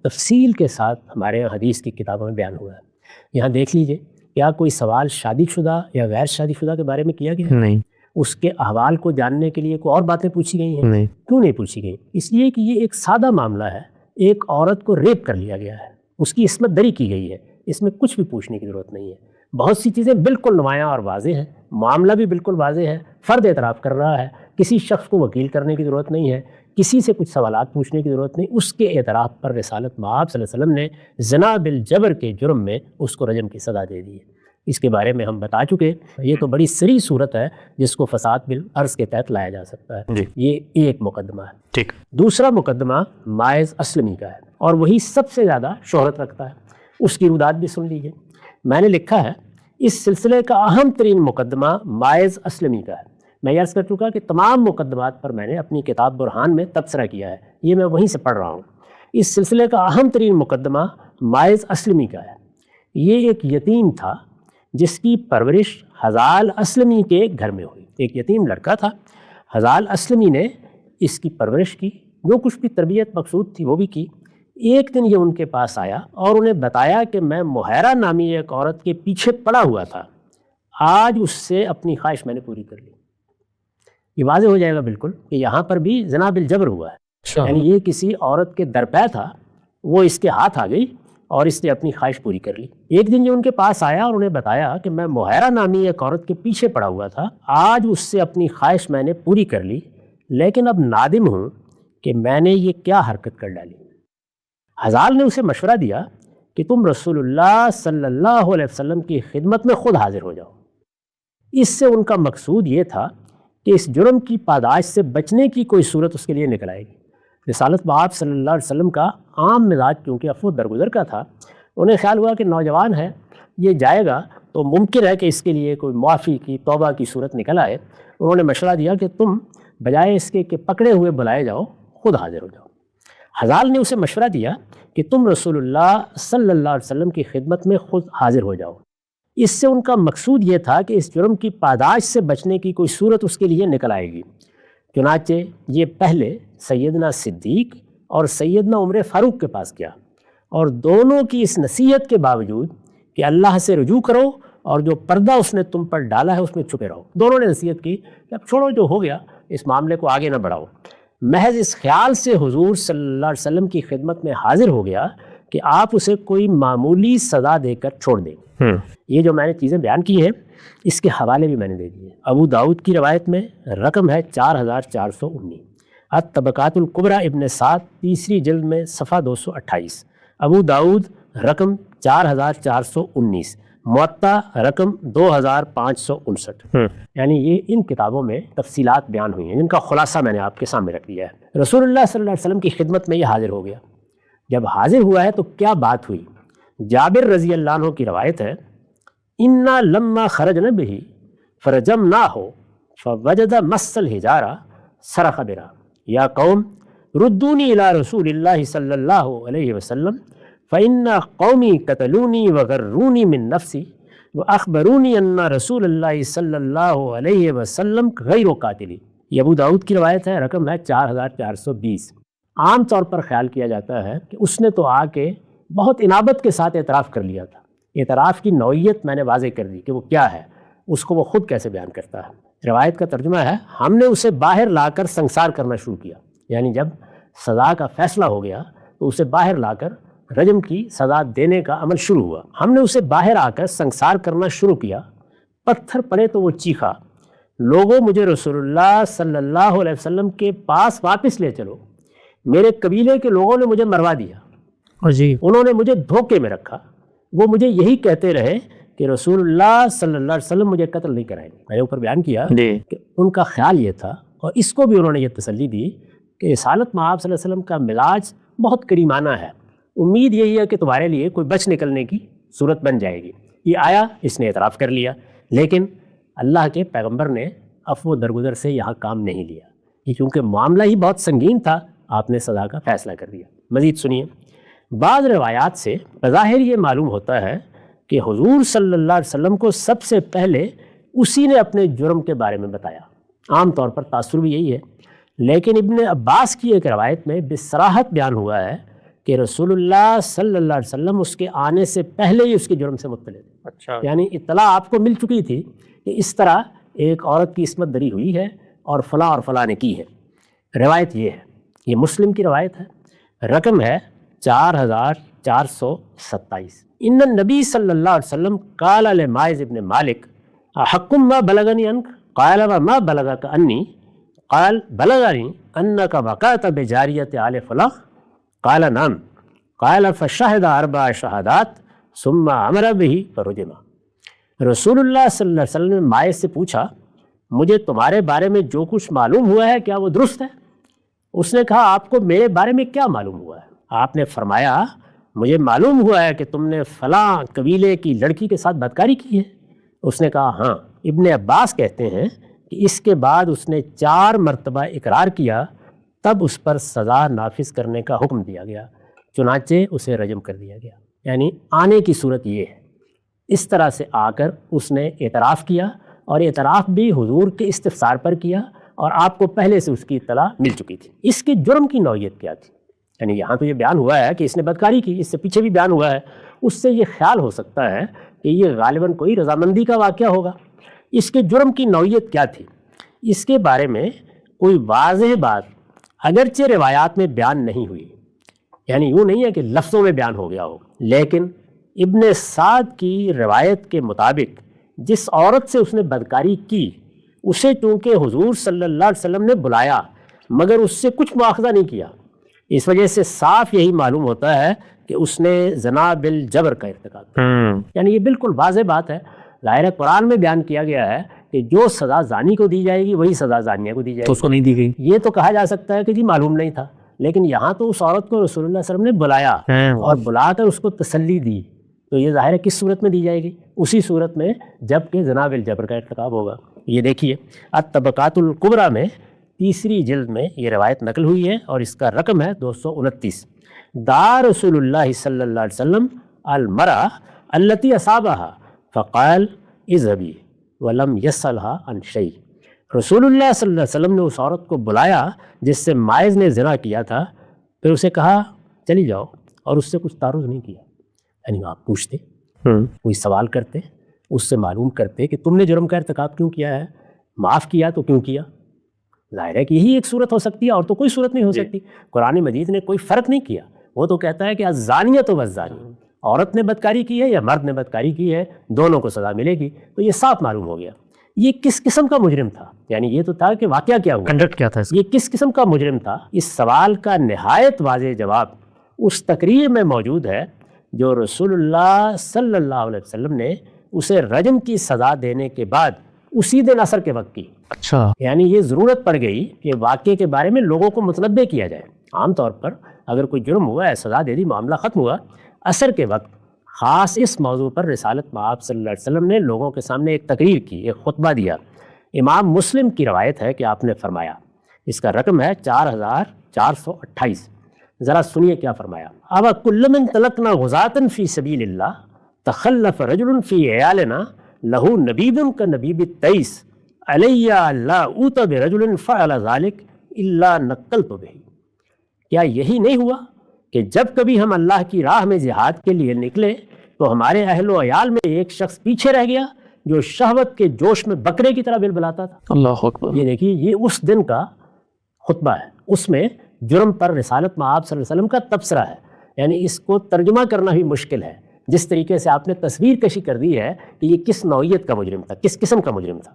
تفصیل کے ساتھ ہمارے حدیث کی کتابوں میں بیان ہوا ہے۔ یہاں دیکھ لیجئے، کیا کوئی سوال شادی شدہ یا غیر شادی شدہ کے بارے میں کیا گیا؟ نہیں۔ اس کے احوال کو جاننے کے لیے کوئی اور باتیں پوچھی گئی ہیں؟ نہیں۔ کیوں نہیں پوچھی گئی؟ اس لیے کہ یہ ایک سادہ معاملہ ہے، ایک عورت کو ریپ کر لیا گیا ہے، اس کی عصمت دری کی گئی ہے، اس میں کچھ بھی پوچھنے کی ضرورت نہیں ہے۔ بہت سی چیزیں بالکل نمایاں اور واضح ہیں، معاملہ بھی بالکل واضح ہے، فرد اعتراف کر رہا ہے، کسی شخص کو وکیل کرنے کی ضرورت نہیں ہے، کسی سے کچھ سوالات پوچھنے کی ضرورت نہیں۔ اس کے اعتراف پر رسالت مآب صلی اللہ علیہ وسلم نے زنا بالجبر کے جرم میں اس کو رجم کی سزا دے دی ہے۔ اس کے بارے میں ہم بتا چکے، یہ تو بڑی سری صورت ہے جس کو فساد بالعرض کے تحت لایا جا سکتا ہے۔ یہ ایک مقدمہ ہے۔ ٹھیک۔ دوسرا مقدمہ ماعز اسلمی کا ہے اور وہی سب سے زیادہ شہرت رکھتا ہے، اس کی رودات بھی سن لیجیے۔ میں نے لکھا ہے اس سلسلے کا اہم ترین مقدمہ ماعز اسلمی کا ہے۔ میں یہ عرض کر چکا کہ تمام مقدمات پر میں نے اپنی کتاب برہان میں تبصرہ کیا ہے، یہ میں وہیں سے پڑھ رہا ہوں۔ اس سلسلے کا اہم ترین مقدمہ ماعز اسلمی کا ہے۔ یہ ایک یتیم تھا جس کی پرورش حزال اسلمی کے گھر میں ہوئی۔ ایک یتیم لڑکا تھا، حزال اسلمی نے اس کی پرورش کی، جو کچھ بھی تربیت مقصود تھی وہ بھی کی۔ ایک دن یہ ان کے پاس آیا اور انہیں بتایا کہ میں مہیرہ نامی ایک عورت کے پیچھے پڑا ہوا تھا، آج اس سے اپنی خواہش میں نے پوری کر لی۔ یہ واضح ہو جائے گا بالکل کہ یہاں پر بھی زنا بالجبر ہوا ہے، یعنی یہ کسی عورت کے درپے تھا، وہ اس کے ہاتھ آ گئی اور اس نے اپنی خواہش پوری کر لی۔ ایک دن یہ ان کے پاس آیا اور انہیں بتایا کہ میں مہیرہ نامی ایک عورت کے پیچھے پڑا ہوا تھا، آج اس سے اپنی خواہش میں نے پوری کر لی، لیکن اب نادم ہوں کہ میں نے یہ کیا حرکت کر ڈالی۔ حزال نے اسے مشورہ دیا کہ تم رسول اللہ صلی اللہ علیہ وسلم کی خدمت میں خود حاضر ہو جاؤ۔ اس سے ان کا مقصود یہ تھا کہ اس جرم کی پاداش سے بچنے کی کوئی صورت اس کے لیے نکل آئے گی۔ رسالت مآب صلی اللہ علیہ وسلم کا عام مزاج کیونکہ عفو درگزر کا تھا، انہیں خیال ہوا کہ نوجوان ہے، یہ جائے گا تو ممکن ہے کہ اس کے لیے کوئی معافی کی، توبہ کی صورت نکل آئے۔ انہوں نے مشورہ دیا کہ تم بجائے اس کے کہ پکڑے ہوئے بلائے جاؤ، خود حاضر ہو جاؤ۔ حزال نے اسے مشورہ دیا کہ تم رسول اللہ صلی اللہ علیہ وسلم کی خدمت میں خود حاضر ہو جاؤ۔ اس سے ان کا مقصود یہ تھا کہ اس جرم کی پاداش سے بچنے کی کوئی صورت اس کے لیے نکل آئے گی۔ چنانچہ یہ پہلے سیدنا صدیق اور سیدنا عمر فاروق کے پاس گیا، اور دونوں کی اس نصیحت کے باوجود کہ اللہ سے رجوع کرو اور جو پردہ اس نے تم پر ڈالا ہے اس میں چھپے رہو، دونوں نے نصیحت کی کہ اب چھوڑو جو ہو گیا، اس معاملے کو آگے نہ بڑھاؤ۔ محض اس خیال سے حضور صلی اللہ علیہ وسلم کی خدمت میں حاضر ہو گیا کہ آپ اسے کوئی معمولی سزا دے کر چھوڑ دیں۔ یہ جو میں نے چیزیں بیان کی ہیں اس کے حوالے بھی میں نے دے دیے۔ ابو داؤد کی روایت میں رقم ہے 4419، الطبقات الکبریٰ ابن سعد تیسری جلد میں صفحہ 228، ابو داؤد رقم 4419، موطا رقم 2559۔ یعنی یہ ان کتابوں میں تفصیلات بیان ہوئی ہیں جن کا خلاصہ میں نے آپ کے سامنے رکھ دیا ہے۔ رسول اللہ صلی اللہ علیہ وسلم کی خدمت میں یہ حاضر ہو گیا۔ جب حاضر ہوا ہے تو کیا بات ہوئی؟ جابر رضی اللہ عنہ کی روایت ہے، انا لما خرجنا به فرجمناه فوجد مس الحجارہ صرخ برا یا قوم ردونی الى رسول اللہ صلی اللہ علیہ وسلم فإن قومی قتلونی وغرونی من نفسی واخبرونی ان رسول اللہ صلی اللہ علیہ وسلم غیر قاتلی۔ یہ ابو داؤد کی روایت ہے، رقم ہے 4420۔ عام طور پر خیال کیا جاتا ہے کہ اس نے تو آ کے بہت انابت کے ساتھ اعتراف کر لیا تھا۔ اعتراف کی نوعیت میں نے واضح کر دی کہ وہ کیا ہے، اس کو وہ خود کیسے بیان کرتا ہے۔ روایت کا ترجمہ ہے، ہم نے اسے باہر لا کر سنسار کرنا شروع کیا، یعنی جب سزا کا فیصلہ ہو گیا تو اسے باہر لا کر رجم کی سزا دینے کا عمل شروع ہوا۔ ہم نے اسے باہر آ کر سنسار کرنا شروع کیا، پتھر پڑے تو وہ چیخا، لوگوں مجھے رسول اللہ صلی اللہ علیہ وسلم کے پاس واپس لے چلو، میرے قبیلے کے لوگوں نے مجھے مروا دیا، انہوں نے مجھے دھوکے میں رکھا، وہ مجھے یہی کہتے رہے کہ رسول اللہ صلی اللہ علیہ وسلم مجھے قتل نہیں کرائیں گے. میں نے اوپر بیان کیا جی کہ ان کا خیال یہ تھا، اور اس کو بھی انہوں نے یہ تسلی دی کہ رسالت مآب صلی اللہ علیہ وسلم کا مزاج بہت کریمانہ ہے، امید یہی ہے کہ تمہارے لیے کوئی بچ نکلنے کی صورت بن جائے گی. یہ آیا، اس نے اعتراف کر لیا، لیکن اللہ کے پیغمبر نے عفو و درگزر سے یہاں کام نہیں لیا. یہ کیونکہ معاملہ ہی بہت سنگین تھا، آپ نے سزا کا فیصلہ کر دیا. مزید سنیے. بعض روایات سے بظاہر یہ معلوم ہوتا ہے کہ حضور صلی اللہ علیہ وسلم کو سب سے پہلے اسی نے اپنے جرم کے بارے میں بتایا. عام طور پر تاثر بھی یہی ہے، لیکن ابن عباس کی ایک روایت میں بصراحت بیان ہوا ہے کہ رسول اللہ صلی اللہ علیہ وسلم اس کے آنے سے پہلے ہی اس کے جرم سے مطلع تھے. اچھا، یعنی اطلاع آپ کو مل چکی تھی کہ اس طرح ایک عورت کی عصمت دری ہوئی ہے اور فلاں نے کی ہے. روایت یہ ہے، یہ مسلم کی روایت ہے، رقم ہے 4427. ان النبی صلی اللہ علیہ وسلم قال لماعز ابن مالک حکم ما بلغنی عنک قال وما بلغک انی قال بلغنی انک وقعت بجاریت آل فلاں قال نعم قال فشہد 4 شہادات ثم امر به فرجم. رسول اللہ صلی اللہ علیہ وسلم نے ماعز سے پوچھا مجھے تمہارے بارے میں جو کچھ معلوم ہوا ہے کیا وہ درست ہے؟ اس نے کہا آپ کو میرے بارے میں کیا معلوم ہوا ہے؟ آپ نے فرمایا مجھے معلوم ہوا ہے کہ تم نے فلاں قبیلے کی لڑکی کے ساتھ بدکاری کی ہے. اس نے کہا ہاں. ابن عباس کہتے ہیں کہ اس کے بعد اس نے 4 مرتبہ اقرار کیا، تب اس پر سزا نافذ کرنے کا حکم دیا گیا، چنانچہ اسے رجم کر دیا گیا. یعنی آنے کی صورت یہ ہے، اس طرح سے آ کر اس نے اعتراف کیا، اور اعتراف بھی حضور کے استفسار پر کیا، اور آپ کو پہلے سے اس کی اطلاع مل چکی تھی. اس کے جرم کی نوعیت کیا تھی؟ یعنی یہاں تو یہ بیان ہوا ہے کہ اس نے بدکاری کی، اس سے پیچھے بھی بیان ہوا ہے. اس سے یہ خیال ہو سکتا ہے کہ یہ غالباً کوئی رضامندی کا واقعہ ہوگا. اس کے جرم کی نوعیت کیا تھی؟ اس کے بارے میں کوئی واضح بات اگرچہ روایات میں بیان نہیں ہوئی، یعنی یوں نہیں ہے کہ لفظوں میں بیان ہو گیا ہو، لیکن ابن سعد کی روایت کے مطابق جس عورت سے اس نے بدکاری کی اسے چونکہ حضور صلی اللہ علیہ وسلم نے بلایا مگر اس سے کچھ مواخذہ نہیں کیا، اس وجہ سے صاف یہی معلوم ہوتا ہے کہ اس نے زنا بالجبر کا ارتکاب کیا. یعنی یہ بالکل واضح بات ہے. ظاہر قرآن میں بیان کیا گیا ہے کہ جو سزا زانی کو دی جائے گی وہی سزا زانیہ کو دی جائے گی، تو اس کو نہیں دی گئی. یہ تو کہا جا سکتا ہے کہ جی معلوم نہیں تھا، لیکن یہاں تو اس عورت کو رسول اللہ صلی اللہ علیہ وسلم نے بلایا اور بلا کر اس کو تسلی دی، تو یہ ظاہر ہے کس صورت میں دی جائے گی؟ اسی صورت میں جب کہ زنا بالجبر کا ارتکاب ہوگا. یہ دیکھیے الطبقات الکبریٰ میں 3 جلد میں یہ روایت نقل ہوئی ہے، اور اس کا رقم ہے 229. دار رسول اللہ صلی اللہ علیہ وسلم المرأة التي اصابها فقال اذهبي ولم يسألها عن شيء. رسول اللہ صلی اللہ علیہ وسلم نے اس عورت کو بلایا جس سے ماعز نے زنا کیا تھا، پھر اسے کہا چلی جاؤ، اور اس سے کچھ تعرض نہیں کیا. یعنی آپ پوچھتے، کوئی سوال کرتے، اس سے معلوم کرتے کہ تم نے جرم کا ارتکاب کیوں کیا ہے، معاف کیا تو کیوں کیا. ظاہر ہے کہ یہی ایک صورت ہو سکتی ہے، اور تو کوئی صورت نہیں ہو سکتی. قرآن مجید نے کوئی فرق نہیں کیا، وہ تو کہتا ہے کہ الزانیۃ والزانی، عورت نے بدکاری کی ہے یا مرد نے بدکاری کی ہے، دونوں کو سزا ملے گی. تو یہ صاف معلوم ہو گیا یہ کس قسم کا مجرم تھا. یعنی یہ تو تھا کہ واقعہ کیا ہوا، کنڈکٹ کیا تھا، یہ کس قسم کا مجرم تھا. اس سوال کا نہایت واضح جواب اس تقریر میں موجود ہے جو رسول اللہ صلی اللہ علیہ وسلم نے اسے رجم کی سزا دینے کے بعد اسی دن عصر کے وقت کی. اچھا، یعنی یہ ضرورت پڑ گئی کہ واقعے کے بارے میں لوگوں کو متنبع کیا جائے. عام طور پر اگر کوئی جرم ہوا ہے، سزا دے دی، معاملہ ختم ہوا، عصر کے وقت خاص اس موضوع پر رسالت مآب صلی اللہ علیہ وسلم نے لوگوں کے سامنے ایک تقریر کی، ایک خطبہ دیا. امام مسلم کی روایت ہے کہ آپ نے فرمایا، اس کا رقم ہے 4428. ذرا سنیے کیا فرمایا. اب کل من تلقنا غزاة فی سبیل اللہ تخلف رجل فی عیالنا لہو نبیب کا نبیب التیس علیہ لا اوت برجل فعل ذلک الا نقلت بہ. کیا یہی نہیں ہوا کہ جب کبھی ہم اللہ کی راہ میں جہاد کے لیے نکلے تو ہمارے اہل و عیال میں ایک شخص پیچھے رہ گیا جو شہوت کے جوش میں بکرے کی طرح بلبلاتا تھا. اللہ اکبر. یہ دیکھیے، یہ اس دن کا خطبہ ہے، اس میں جرم پر رسالت مآب صلی اللہ علیہ وسلم کا تبصرہ ہے. یعنی اس کو ترجمہ کرنا بھی مشکل ہے، جس طریقے سے آپ نے تصویر کشی کر دی ہے کہ یہ کس نوعیت کا مجرم تھا، کس قسم کا مجرم تھا.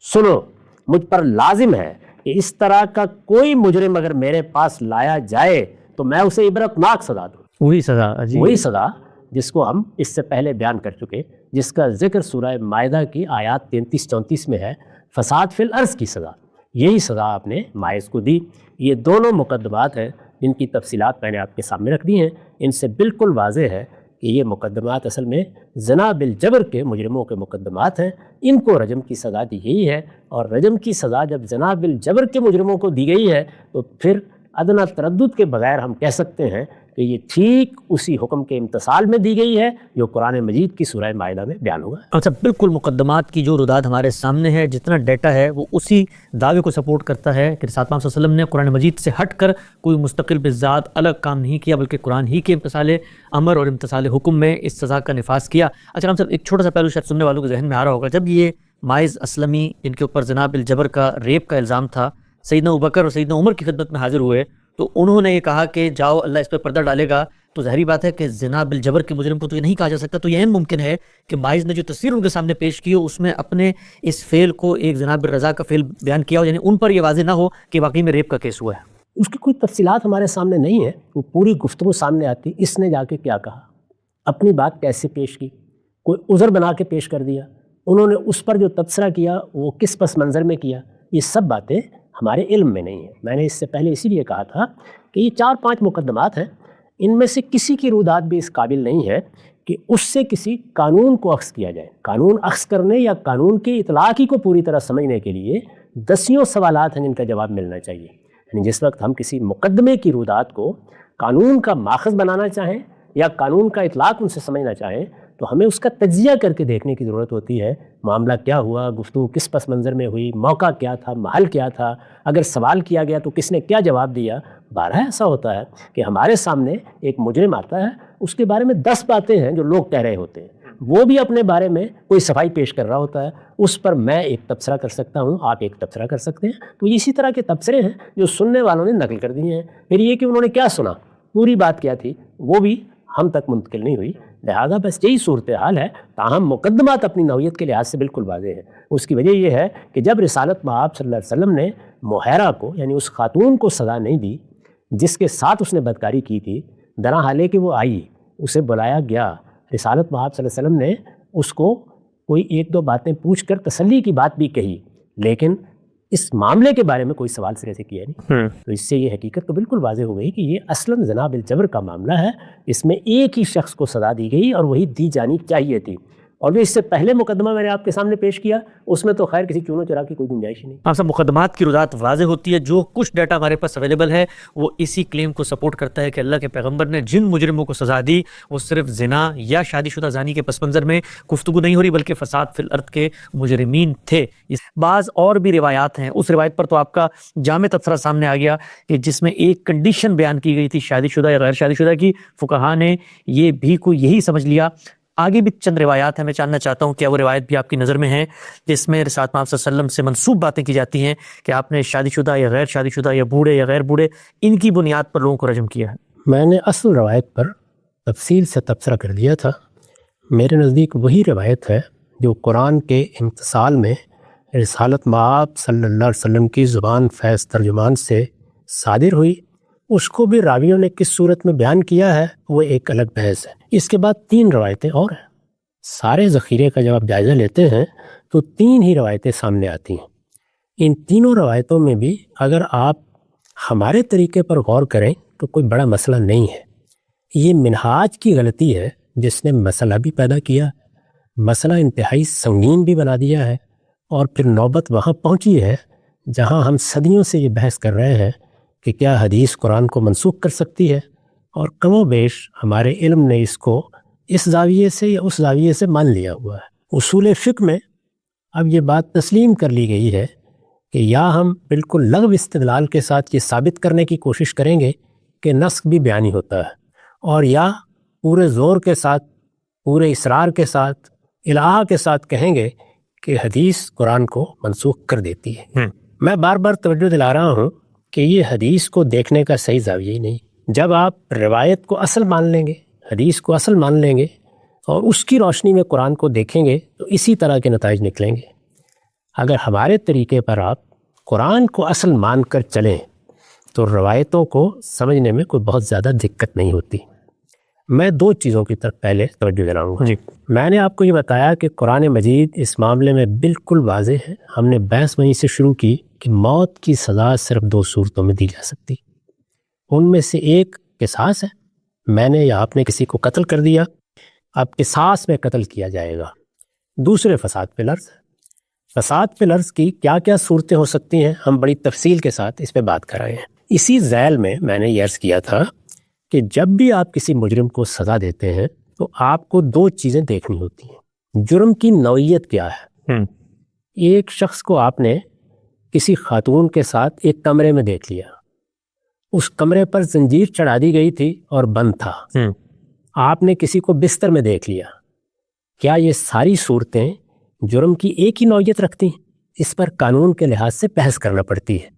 سنو، مجھ پر لازم ہے کہ اس طرح کا کوئی مجرم اگر میرے پاس لایا جائے تو میں اسے عبرتناک سزا دوں. وہی سزا جی، وہی سزا جس کو ہم اس سے پہلے بیان کر چکے جس کا ذکر سورہ مائدہ کی آیات 33-34 میں ہے، فساد فی الارض کی سزا، یہی سزا آپ نے ماعز کو دی۔ یہ دونوں مقدمات ہیں جن کی تفصیلات میں نے آپ کے سامنے رکھ دی ہیں۔ ان سے بالکل واضح ہے کہ یہ مقدمات اصل میں زنا بالجبر کے مجرموں کے مقدمات ہیں، ان کو رجم کی سزا دی گئی ہے، اور رجم کی سزا جب زنا بالجبر کے مجرموں کو دی گئی ہے تو پھر ادنیٰ تردد کے بغیر ہم کہہ سکتے ہیں کہ یہ ٹھیک اسی حکم کے امتثال میں دی گئی ہے جو قرآن مجید کی سورہ مائدہ میں بیان ہوا ہے۔ اچھا، بالکل مقدمات کی جو رداد ہمارے سامنے ہے، جتنا ڈیٹا ہے وہ اسی دعوے کو سپورٹ کرتا ہے کہ رسالت محمد صلی اللہ علیہ وسلم نے قرآن مجید سے ہٹ کر کوئی مستقل بذات الگ کام نہیں کیا، بلکہ قرآن ہی کے امتثال امر اور امتثال حکم میں اس سزا کا نفاذ کیا۔ اچھا ہم صاحب، ایک چھوٹا سا پہلو شاید سننے والوں کے ذہن میں آ رہا ہوگا، جب یہ ماعز اسلمی جن کے اوپر زنا بالجبر کا ریپ کا الزام تھا سیدنا ابوبکر اور سیدنا عمر کی خدمت میں حاضر ہوئے تو انہوں نے یہ کہا کہ جاؤ اللہ اس پہ پردہ ڈالے گا، تو ظاہری بات ہے کہ زنا بالجبر کے مجرم کو تو یہ نہیں کہا جا سکتا، تو یہ ممکن ہے کہ ماعز نے جو تصویر ان کے سامنے پیش کی ہو اس میں اپنے اس فعل کو ایک زنا بالرضا کا فعل بیان کیا ہو، یعنی ان پر یہ واضح نہ ہو کہ واقعی میں ریپ کا کیس ہوا ہے۔ اس کی کوئی تفصیلات ہمارے سامنے نہیں ہے، وہ پوری گفتگو سامنے آتی، اس نے جا کے کیا کہا، اپنی بات کیسے پیش کی، کوئی عذر بنا کے پیش کر دیا، انہوں نے اس پر جو تبصرہ کیا وہ کس پس منظر میں کیا، یہ سب باتیں ہمارے علم میں نہیں ہیں۔ میں نے اس سے پہلے اسی لیے کہا تھا کہ یہ 4-5 مقدمات ہیں، ان میں سے کسی کی رودات بھی اس قابل نہیں ہے کہ اس سے کسی قانون کو اخذ کیا جائے۔ قانون اخذ کرنے یا قانون کی اطلاقی کو پوری طرح سمجھنے کے لیے دسیوں سوالات ہیں جن کا جواب ملنا چاہیے۔ یعنی جس وقت ہم کسی مقدمے کی رودات کو قانون کا ماخذ بنانا چاہیں یا قانون کا اطلاق ان سے سمجھنا چاہیں تو ہمیں اس کا تجزیہ کر کے دیکھنے کی ضرورت ہوتی ہے، معاملہ کیا ہوا، گفتگو کس پس منظر میں ہوئی، موقع کیا تھا، محل کیا تھا، اگر سوال کیا گیا تو کس نے کیا جواب دیا۔ بارہ ایسا ہوتا ہے کہ ہمارے سامنے ایک مجرم آتا ہے، اس کے بارے میں 10 باتیں ہیں جو لوگ کہہ رہے ہوتے ہیں، وہ بھی اپنے بارے میں کوئی صفائی پیش کر رہا ہوتا ہے، اس پر میں ایک تبصرہ کر سکتا ہوں، آپ ایک تبصرہ کر سکتے ہیں، تو اسی طرح کے تبصرے ہیں جو سننے والوں نے نقل کر دیے ہیں۔ پھر یہ کہ انہوں نے کیا سنا، پوری بات کیا تھی، وہ بھی ہم تک منتقل نہیں ہوئی، لہذا بس یہی صورتحال ہے۔ تاہم مقدمات اپنی نوعیت کے لحاظ سے بالکل واضح ہیں۔ اس کی وجہ یہ ہے کہ جب رسالت مآب صلی اللہ علیہ وسلم نے مہیرہ کو یعنی اس خاتون کو سزا نہیں دی جس کے ساتھ اس نے بدکاری کی تھی، درا حالے کہ وہ آئی، اسے بلایا گیا، رسالت مآب صلی اللہ علیہ وسلم نے اس کو کوئی 1-2 باتیں پوچھ کر تسلی کی بات بھی کہی، لیکن اس معاملے کے بارے میں کوئی سوال سرے سے کیا نہیں۔ تو اس سے یہ حقیقت تو بالکل واضح ہو گئی کہ یہ اصلاً زنا بالجبر کا معاملہ ہے، اس میں ایک ہی شخص کو سزا دی گئی اور وہی دی جانی چاہیے تھی۔ اور جو اس سے پہلے مقدمہ میں نے آپ کے سامنے پیش کیا اس میں تو خیر کسی چونو چرا کی کوئی گنجائش ہی نہیں۔ آپ سب مقدمات کی رضاعت واضح ہوتی ہے، جو کچھ ڈیٹا ہمارے پاس اویلیبل ہے وہ اسی کلیم کو سپورٹ کرتا ہے کہ اللہ کے پیغمبر نے جن مجرموں کو سزا دی وہ صرف زنا یا شادی شدہ زانی کے پس منظر میں گفتگو نہیں ہو رہی بلکہ فساد فی الارض کے مجرمین تھے۔ بعض اور بھی روایات ہیں، اس روایت پر تو آپ کا جامع تبصرہ سامنے آ گیا کہ جس میں ایک کنڈیشن بیان کی گئی تھی شادی شدہ یا غیر شادی شدہ کی، فقہا نے یہ بھی کوئی یہی سمجھ لیا۔ آگے بھی چند روایات ہیں، میں جاننا چاہتا ہوں کیا وہ روایت بھی آپ کی نظر میں ہیں جس میں رسالت محمد صلی اللہ علیہ وسلم سے منسوب باتیں کی جاتی ہیں کہ آپ نے شادی شدہ یا غیر شادی شدہ یا بوڑھے یا غیر بوڑھے ان کی بنیاد پر لوگوں کو رجم کیا ہے؟ میں نے اصل روایت پر تفصیل سے تبصرہ کر دیا تھا۔ میرے نزدیک وہی روایت ہے جو قرآن کے امتثال میں رسالت مآب صلی اللہ علیہ وسلم کی زبان فیض ترجمان سے صادر ہوئی، اس کو بھی راویوں نے کس صورت میں بیان کیا ہے وہ ایک الگ بحث ہے۔ اس کے بعد 3 روایتیں اور ہیں، سارے ذخیرے کا جب آپ جائزہ لیتے ہیں تو 3 ہی روایتیں سامنے آتی ہیں۔ ان تینوں روایتوں میں بھی اگر آپ ہمارے طریقے پر غور کریں تو کوئی بڑا مسئلہ نہیں ہے، یہ منہاج کی غلطی ہے جس نے مسئلہ بھی پیدا کیا، مسئلہ انتہائی سنگین بھی بنا دیا ہے، اور پھر نوبت وہاں پہنچی ہے جہاں ہم صدیوں سے یہ بحث کر رہے ہیں کہ کیا حدیث قرآن کو منسوخ کر سکتی ہے، اور کم و بیش ہمارے علم نے اس کو اس زاویے سے یا اس زاویے سے مان لیا ہوا ہے۔ اصول فقہ میں اب یہ بات تسلیم کر لی گئی ہے کہ یا ہم بالکل لغو استدلال کے ساتھ یہ ثابت کرنے کی کوشش کریں گے کہ نسخ بھی بیانی ہوتا ہے، اور یا پورے زور کے ساتھ، پورے اصرار کے ساتھ، الہا کے ساتھ کہیں گے کہ حدیث قرآن کو منسوخ کر دیتی ہے۔ میں بار بار توجہ دلا رہا ہوں کہ یہ حدیث کو دیکھنے کا صحیح زاویہ ہی نہیں۔ جب آپ روایت کو اصل مان لیں گے، حدیث کو اصل مان لیں گے اور اس کی روشنی میں قرآن کو دیکھیں گے تو اسی طرح کے نتائج نکلیں گے۔ اگر ہمارے طریقے پر آپ قرآن کو اصل مان کر چلیں تو روایتوں کو سمجھنے میں کوئی بہت زیادہ دقت نہیں ہوتی۔ میں دو چیزوں کی طرف پہلے توجہ دلاؤں گا. جی میں نے آپ کو یہ بتایا کہ قرآن مجید اس معاملے میں بالکل واضح ہے. ہم نے بحث وہیں سے شروع کی کہ موت کی سزا صرف دو صورتوں میں دی جا سکتی. ان میں سے ایک قصاص ہے، میں نے یا آپ نے کسی کو قتل کر دیا، اب قصاص میں قتل کیا جائے گا. دوسرے فساد فی الارض. فساد فی الارض کی کیا کیا صورتیں ہو سکتی ہیں، ہم بڑی تفصیل کے ساتھ اس پہ بات کر رہے ہیں. اسی ذیل میں نے یہ عرض کیا تھا کہ جب بھی آپ کسی مجرم کو سزا دیتے ہیں تو آپ کو دو چیزیں دیکھنی ہوتی ہیں. جرم کی نوعیت کیا ہے. ایک شخص کو آپ نے کسی خاتون کے ساتھ ایک کمرے میں دیکھ لیا، اس کمرے پر زنجیر چڑھا دی گئی تھی اور بند تھا، آپ نے کسی کو بستر میں دیکھ لیا. کیا یہ ساری صورتیں جرم کی ایک ہی نوعیت رکھتی ہیں؟ اس پر قانون کے لحاظ سے بحث کرنا پڑتی ہے.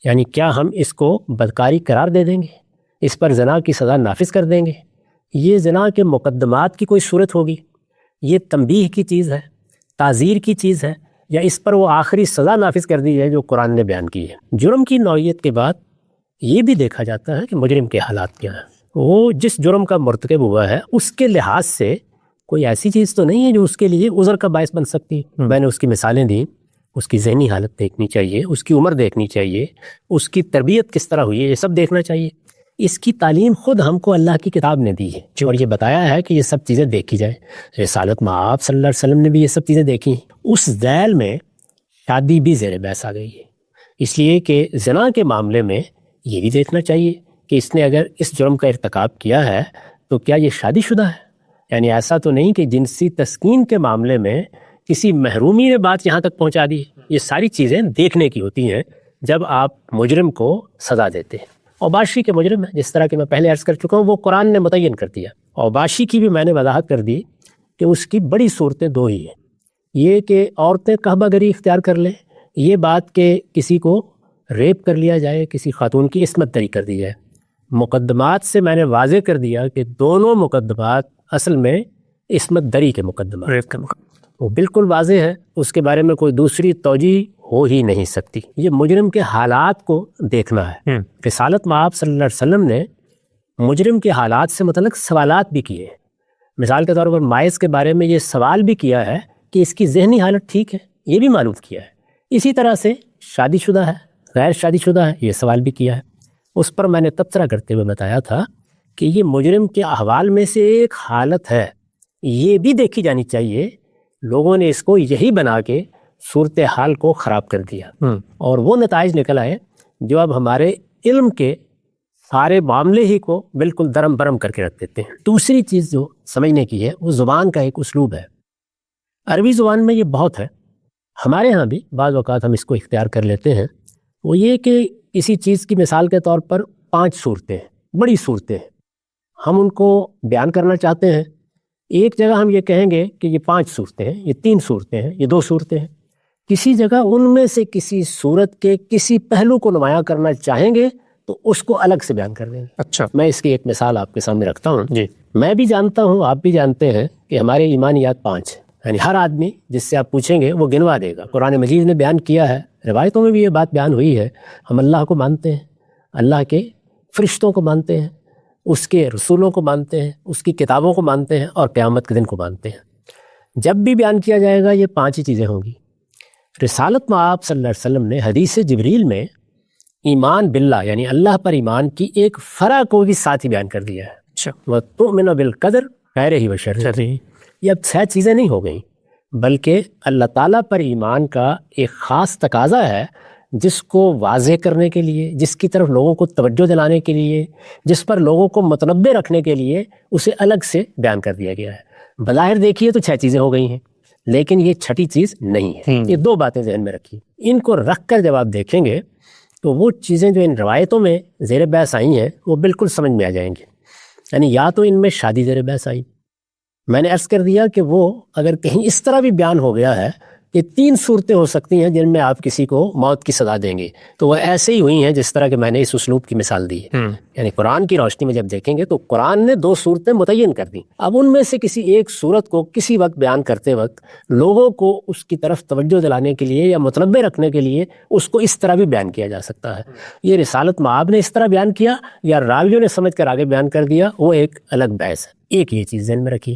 یعنی کیا ہم اس کو بدکاری قرار دے دیں گے، اس پر زنا کی سزا نافذ کر دیں گے؟ یہ زنا کے مقدمات کی کوئی صورت ہوگی، یہ تنبیہ کی چیز ہے، تعزیر کی چیز ہے، یا اس پر وہ آخری سزا نافذ کر دی ہے جو قرآن نے بیان کی ہے؟ جرم کی نوعیت کے بعد یہ بھی دیکھا جاتا ہے کہ مجرم کے حالات کیا ہیں. وہ جس جرم کا مرتکب ہوا ہے اس کے لحاظ سے کوئی ایسی چیز تو نہیں ہے جو اس کے لیے عذر کا باعث بن سکتی ہے. میں نے اس کی مثالیں دی. اس کی ذہنی حالت دیکھنی چاہیے، اس کی عمر دیکھنی چاہیے، اس کی تربیت کس طرح ہوئی ہے، یہ سب دیکھنا چاہیے. اس کی تعلیم خود ہم کو اللہ کی کتاب نے دی ہے اور یہ بتایا ہے کہ یہ سب چیزیں دیکھی جائیں. رسالت مآب صلی اللہ علیہ وسلم نے بھی یہ سب چیزیں دیکھی. اس ذیل میں شادی بھی زیر بحث آ گئی ہے، اس لیے کہ زنا کے معاملے میں یہ بھی دیکھنا چاہیے کہ اس نے اگر اس جرم کا ارتکاب کیا ہے تو کیا یہ شادی شدہ ہے. یعنی ایسا تو نہیں کہ جنسی تسکین کے معاملے میں کسی محرومی نے بات یہاں تک پہنچا دی. یہ ساری چیزیں دیکھنے کی ہوتی ہیں جب آپ مجرم کو سزا دیتے ہیں. اوباشی کے مجرم ہیں، جس طرح کہ میں پہلے عرض کر چکا ہوں، وہ قرآن نے متعین کر دیا. اوباشی کی بھی میں نے وضاحت کر دی کہ اس کی بڑی صورتیں دو ہی ہیں. یہ کہ عورتیں کعبہ گری اختیار کر لیں، یہ بات کہ کسی کو ریپ کر لیا جائے، کسی خاتون کی عصمت دری کر دی جائے. مقدمات سے میں نے واضح کر دیا کہ دونوں مقدمات اصل میں عصمت دری کے مقدمات، ریپ کا مقدمہ وہ بالکل واضح ہے، اس کے بارے میں کوئی دوسری توجہ ہو ہی نہیں سکتی. یہ مجرم کے حالات کو دیکھنا ہے. رسالت مآب صلی اللہ علیہ وسلم نے مجرم کے حالات سے متعلق سوالات بھی کیے. مثال کے طور پر مائز کے بارے میں یہ سوال بھی کیا ہے کہ اس کی ذہنی حالت ٹھیک ہے، یہ بھی معلوم کیا ہے. اسی طرح سے شادی شدہ ہے، غیر شادی شدہ ہے، یہ سوال بھی کیا ہے. اس پر میں نے تبصرہ کرتے ہوئے بتایا تھا کہ یہ مجرم کے احوال میں سے ایک حالت ہے، یہ بھی دیکھی جانی چاہیے. لوگوں نے اس کو یہی بنا کے صورتحال کو خراب کر دیا اور وہ نتائج نکل آئے جو اب ہمارے علم کے سارے معاملے ہی کو بالکل درم برم کر کے رکھ دیتے ہیں. دوسری چیز جو سمجھنے کی ہے وہ زبان کا ایک اسلوب ہے. عربی زبان میں یہ بہت ہے، ہمارے ہاں بھی بعض اوقات ہم اس کو اختیار کر لیتے ہیں. وہ یہ کہ کسی چیز کی مثال کے طور پر 5 صورتیں ہیں، بڑی صورتیں ہیں، ہم ان کو بیان کرنا چاہتے ہیں. ایک جگہ ہم یہ کہیں گے کہ یہ 5 صورتیں ہیں، یہ 3 صورتیں ہیں، یہ 2 صورتیں ہیں. کسی جگہ ان میں سے کسی صورت کے کسی پہلو کو نمایاں کرنا چاہیں گے تو اس کو الگ سے بیان کر دیں گے. اچھا، میں اس کی ایک مثال آپ کے سامنے رکھتا ہوں. جی میں بھی جانتا ہوں، آپ بھی جانتے ہیں کہ ہمارے ایمانیات 5 ہیں. یعنی ہر آدمی جس سے آپ پوچھیں گے وہ گنوا دے گا. قرآن مجید نے بیان کیا ہے، روایتوں میں بھی یہ بات بیان ہوئی ہے. ہم اللہ کو مانتے ہیں، اللہ کے فرشتوں کو مانتے ہیں، اس کے رسولوں کو مانتے ہیں، اس کی کتابوں کو مانتے ہیں اور قیامت کے دن کو مانتے ہیں. جب بھی بیان کیا جائے گا یہ 5 ہی چیزیں ہوں گی. رسالت مآب صلی اللہ علیہ وسلم نے حدیث جبریل میں ایمان باللہ یعنی اللہ پر ایمان کی ایک فرع کو بھی ساتھ ہی بیان کر دیا ہے. اچھا، وَتُؤْمِنُ بِالْقَدْرِ خَيْرِهِ وَشَرِّهِ. یہ اب 6 چیزیں نہیں ہو گئیں، بلکہ اللہ تعالیٰ پر ایمان کا ایک خاص تقاضا ہے جس کو واضح کرنے کے لیے، جس کی طرف لوگوں کو توجہ دلانے کے لیے، جس پر لوگوں کو متنبع رکھنے کے لیے اسے الگ سے بیان کر دیا گیا ہے. بظاہر دیکھیے تو 6 چیزیں ہو گئی ہیں، لیکن یہ 6ٹھی چیز نہیں ہے. یہ 2 باتیں ذہن میں رکھی. ان کو رکھ کر جب آپ دیکھیں گے تو وہ چیزیں جو ان روایتوں میں زیر بحث آئی ہیں وہ بالکل سمجھ میں آ جائیں گی. یعنی یا تو ان میں شادی زیر بحث آئی، میں نے عرض کر دیا کہ وہ اگر کہیں اس طرح بھی بیان ہو گیا ہے کہ 3 صورتیں ہو سکتی ہیں جن میں آپ کسی کو موت کی سزا دیں گے، تو وہ ایسے ہی ہوئی ہیں جس طرح کہ میں نے اس اسلوب کی مثال دی ہے۔ یعنی قرآن کی روشنی میں جب دیکھیں گے تو قرآن نے 2 صورتیں متعین کر دیں، اب ان میں سے کسی ایک صورت کو کسی وقت بیان کرتے وقت لوگوں کو اس کی طرف توجہ دلانے کے لیے یا متنبع رکھنے کے لیے اس کو اس طرح بھی بیان کیا جا سکتا ہے۔ یہ رسالت مآب نے اس طرح بیان کیا یا راویوں نے سمجھ کر آگے بیان کر دیا، وہ ایک الگ بحث ہے۔ ایک یہ چیز ذہن میں رکھیے۔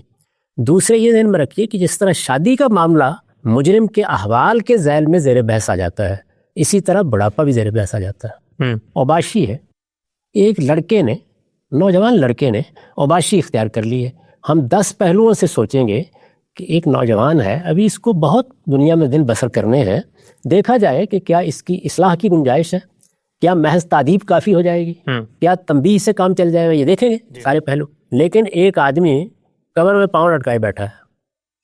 دوسرے یہ ذہن میں رکھیے کہ جس طرح شادی کا معاملہ مجرم کے احوال کے ذیل میں زیر بحث آ جاتا ہے، اسی طرح بڑھاپا بھی زیر بحث آ جاتا ہے۔ اوباشی ہے، ایک لڑکے نے، نوجوان لڑکے نے اوباشی اختیار کر لی ہے۔ ہم 10 پہلوؤں سے سوچیں گے کہ ایک نوجوان ہے، ابھی اس کو بہت دنیا میں دن بسر کرنے ہیں، دیکھا جائے کہ کیا اس کی اصلاح کی گنجائش ہے، کیا محض تعدیب کافی ہو جائے گی، کیا تنبیہ سے کام چل جائے گا، یہ دیکھیں گے سارے پہلو۔ لیکن ایک آدمی کمر میں پاؤں لٹکائے بیٹھا ہے،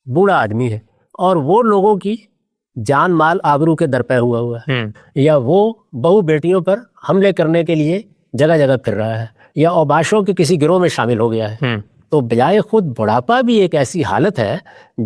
بوڑھا آدمی ہے، اور وہ لوگوں کی جان مال آبرو کے درپے ہوا ہے، یا وہ بہو بیٹیوں پر حملے کرنے کے لیے جگہ جگہ پھر رہا ہے، یا اوباشوں کے کسی گروہ میں شامل ہو گیا ہے، تو بجائے خود بڑھاپا بھی ایک ایسی حالت ہے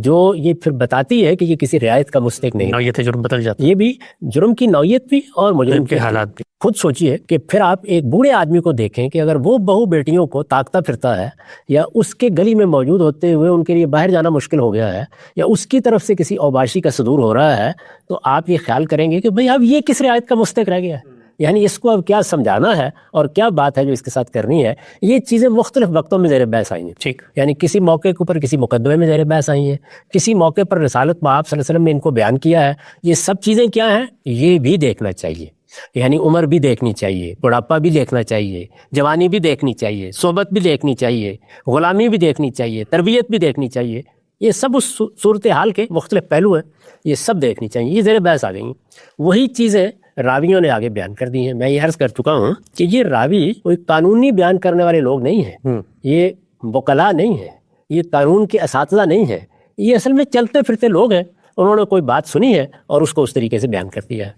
جو یہ پھر بتاتی ہے کہ یہ کسی رعایت کا مستحق نہیں ہے۔ نوعیت جرم بدل جاتا یہ بھی جرم کی نوعیت بھی اور مجرم کے حالات بھی۔ خود سوچئے کہ پھر آپ ایک بوڑھے آدمی کو دیکھیں کہ اگر وہ بہو بیٹیوں کو تاکتا پھرتا ہے، یا اس کے گلی میں موجود ہوتے ہوئے ان کے لیے باہر جانا مشکل ہو گیا ہے، یا اس کی طرف سے کسی اوباشی کا صدور ہو رہا ہے، تو آپ یہ خیال کریں گے کہ بھئی اب یہ کس رعایت کا مستحق رہ گیا ہے، یعنی اس کو اب کیا سمجھانا ہے اور کیا بات ہے جو اس کے ساتھ کرنی ہے۔ یہ چیزیں مختلف وقتوں میں زیر بحث آئی ہیں، ٹھیک، یعنی کسی موقع کے اوپر کسی مقدمے میں زیر بحث آئی ہیں، کسی موقع پر رسالت مآب صلی اللہ علیہ وسلم نے ان کو بیان کیا ہے۔ یہ سب چیزیں کیا ہیں، یہ بھی دیکھنا چاہیے، یعنی عمر بھی دیکھنی چاہیے، بڑھاپا بھی دیکھنا چاہیے، جوانی بھی دیکھنی چاہیے، صحبت بھی دیکھنی چاہیے، غلامی بھی دیکھنی چاہیے، تربیت بھی دیکھنی چاہیے۔ یہ سب اس صورتحال کے مختلف پہلو ہیں، یہ سب دیکھنی چاہیے، یہ زیر بحث آ گئی ہیں۔ وہی چیزیں راویوں نے آگے بیان کر دی ہیں۔ میں یہ عرض کر چکا ہوں کہ یہ راوی کوئی قانونی بیان کرنے والے لوگ نہیں ہیں، یہ وکلاء نہیں ہیں، یہ قانون کے اساتذہ نہیں ہیں، یہ اصل میں چلتے پھرتے لوگ ہیں، انہوں نے کوئی بات سنی ہے اور اس کو اس طریقے سے بیان کر دیا ہے۔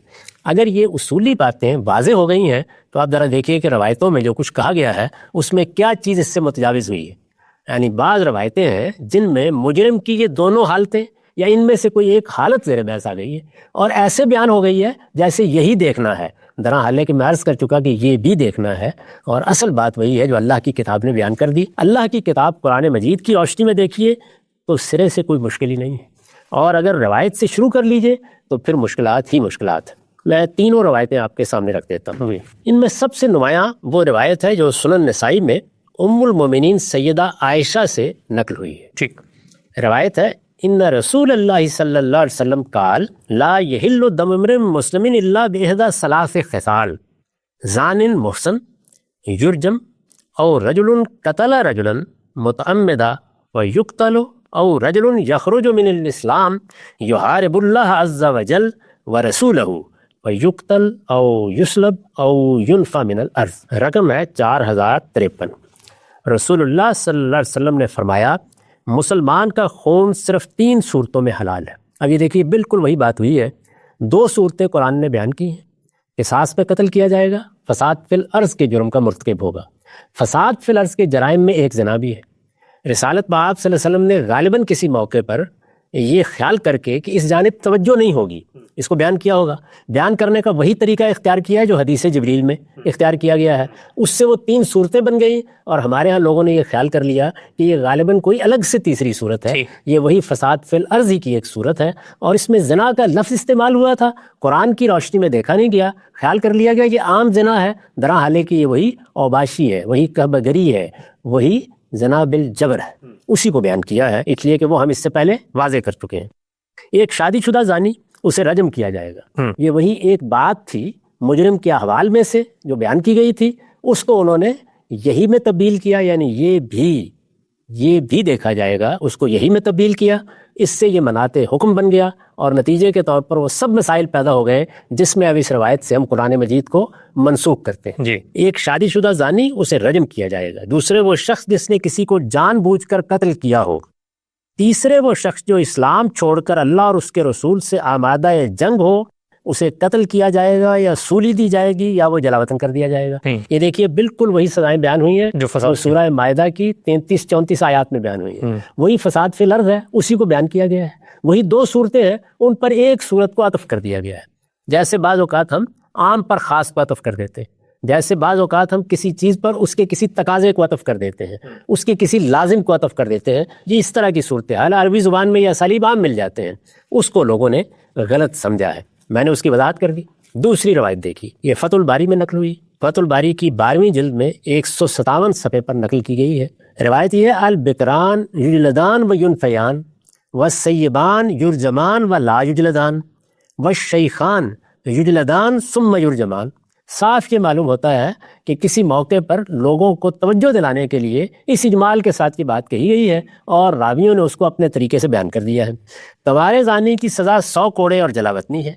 اگر یہ اصولی باتیں واضح ہو گئی ہیں تو آپ ذرا دیکھیے کہ روایتوں میں جو کچھ کہا گیا ہے اس میں کیا چیز اس سے متجاوز ہوئی ہے۔ یعنی بعض روایتیں ہیں جن میں مجرم کی یہ دونوں حالتیں یا ان میں سے کوئی ایک حالت زیر بحث آ گئی ہے اور ایسے بیان ہو گئی ہے جیسے یہی دیکھنا ہے، درا حالانکہ میں عرض کر چکا کہ یہ بھی دیکھنا ہے، اور اصل بات وہی ہے جو اللہ کی کتاب نے بیان کر دی۔ اللہ کی کتاب قرآن مجید کی روشنی میں دیکھیے تو سرے سے کوئی مشکل ہی نہیں ہے، اور اگر روایت سے شروع کر لیجئے تو پھر مشکلات ہی مشکلات۔ میں تینوں روایتیں آپ کے سامنے رکھ دیتا ہوں۔ ان میں سب سے نمایاں وہ روایت ہے جو سنن نسائی میں ام المومنین سیدہ عائشہ سے نقل ہوئی ہے۔ ٹھیک، روایت ہے ان رسول اللہ صلی اللہ علیہ وسلم قال لا یحل دم امرئ مسلم الا باحدى ثلاث خصال زان محسن یرجم او رجل قتل رجلا متعمدا ویقتل او رجل یخرج من الاسلام یحارب اللہ عز وجل ورسولہ ویقتل او یسلب او ینفى من الارض۔ رقم ہے 4053۔ رسول اللہ صلی اللہ علیہ وسلم نے فرمایا مسلمان کا خون صرف 3 صورتوں میں حلال ہے۔ اب یہ دیکھیے بالکل وہی بات ہوئی ہے، 2 صورتیں قرآن نے بیان کی ہیں۔ قصاص پہ قتل کیا جائے گا، فساد فی الارض کے جرم کا مرتکب ہوگا۔ فساد فی الارض کے جرائم میں ایک زنا بھی ہے۔ رسالت مآب صلی اللہ علیہ وسلم نے غالباً کسی موقع پر یہ خیال کر کے کہ اس جانب توجہ نہیں ہوگی اس کو بیان کیا ہوگا، بیان کرنے کا وہی طریقہ اختیار کیا ہے جو حدیث جبریل میں اختیار کیا گیا ہے، اس سے وہ 3 صورتیں بن گئی، اور ہمارے ہاں لوگوں نے یہ خیال کر لیا کہ یہ غالباً کوئی الگ سے تیسری صورت ہے، یہ وہی فساد فی الارض کی ایک صورت ہے، اور اس میں زنا کا لفظ استعمال ہوا تھا، قرآن کی روشنی میں دیکھا نہیں گیا، خیال کر لیا گیا یہ عام زنا ہے، درا حالانکہ یہ وہی اوباشی ہے، وہی کہبگری ہے، وہی زنا بالجبر ہے، اسی کو بیان کیا ہے، اس لیے کہ وہ ہم اس سے پہلے واضح کر چکے ہیں۔ ایک شادی شدہ زانی اسے رجم کیا جائے گا، یہ وہی ایک بات تھی مجرم کے احوال میں سے جو بیان کی گئی تھی، اس کو انہوں نے یہی میں تبدیل کیا، یعنی یہ بھی دیکھا جائے گا، اس کو یہی میں تبدیل کیا، اس سے یہ مناتے حکم بن گیا، اور نتیجے کے طور پر وہ سب مسائل پیدا ہو گئے جس میں اب اس روایت سے ہم قرآن مجید کو منسوخ کرتے ہیں۔ ایک شادی شدہ زانی اسے رجم کیا جائے گا، دوسرے وہ شخص جس نے کسی کو جان بوجھ کر قتل کیا ہو، تیسرے وہ شخص جو اسلام چھوڑ کر اللہ اور اس کے رسول سے آمادہ جنگ ہو، اسے قتل کیا جائے گا یا سولی دی جائے گی یا وہ جلاوطن کر دیا جائے گا۔ یہ دیکھیے بالکل وہی سزائیں بیان ہوئی ہیں جو سورہ مائدہ کی 33-34 آیات میں بیان ہوئی ہیں۔ وہی فساد فی الارض ہے، اسی کو بیان کیا گیا ہے۔ وہی دو صورتیں ہیں، ان پر ایک صورت کو عطف کر دیا گیا ہے۔ جیسے بعض اوقات ہم عام پر خاص کو عطف کر دیتے ہیں، جیسے بعض اوقات ہم کسی چیز پر اس کے کسی تقاضے کو عطف کر دیتے ہیں، اس کے کسی لازم کو عطف کر دیتے ہیں۔ یہ اس طرح کی صورتحال عربی زبان میں یہ اسالیب عام مل جاتے ہیں، اس کو لوگوں نے غلط سمجھا ہے۔ میں نے اس کی وضاحت کر دی۔ دوسری روایت دیکھی، یہ فتح الباری میں نقل ہوئی، فتح الباری کی 12ویں جلد میں 157 صفحے پر نقل کی گئی ہے۔ روایت یہ ہے، البکران یجلدان و ینفیان والسیبان یرجمان و لا یجلدان والشیخان یجلدان ثم یرجمان۔ صاف یہ معلوم ہوتا ہے کہ کسی موقع پر لوگوں کو توجہ دلانے کے لیے اس اجمال کے ساتھ کی بات کہی گئی ہے اور راویوں نے اس کو اپنے طریقے سے بیان کر دیا ہے۔ توارے زانی کی سزا 100 کوڑے اور جلاوطنی ہے۔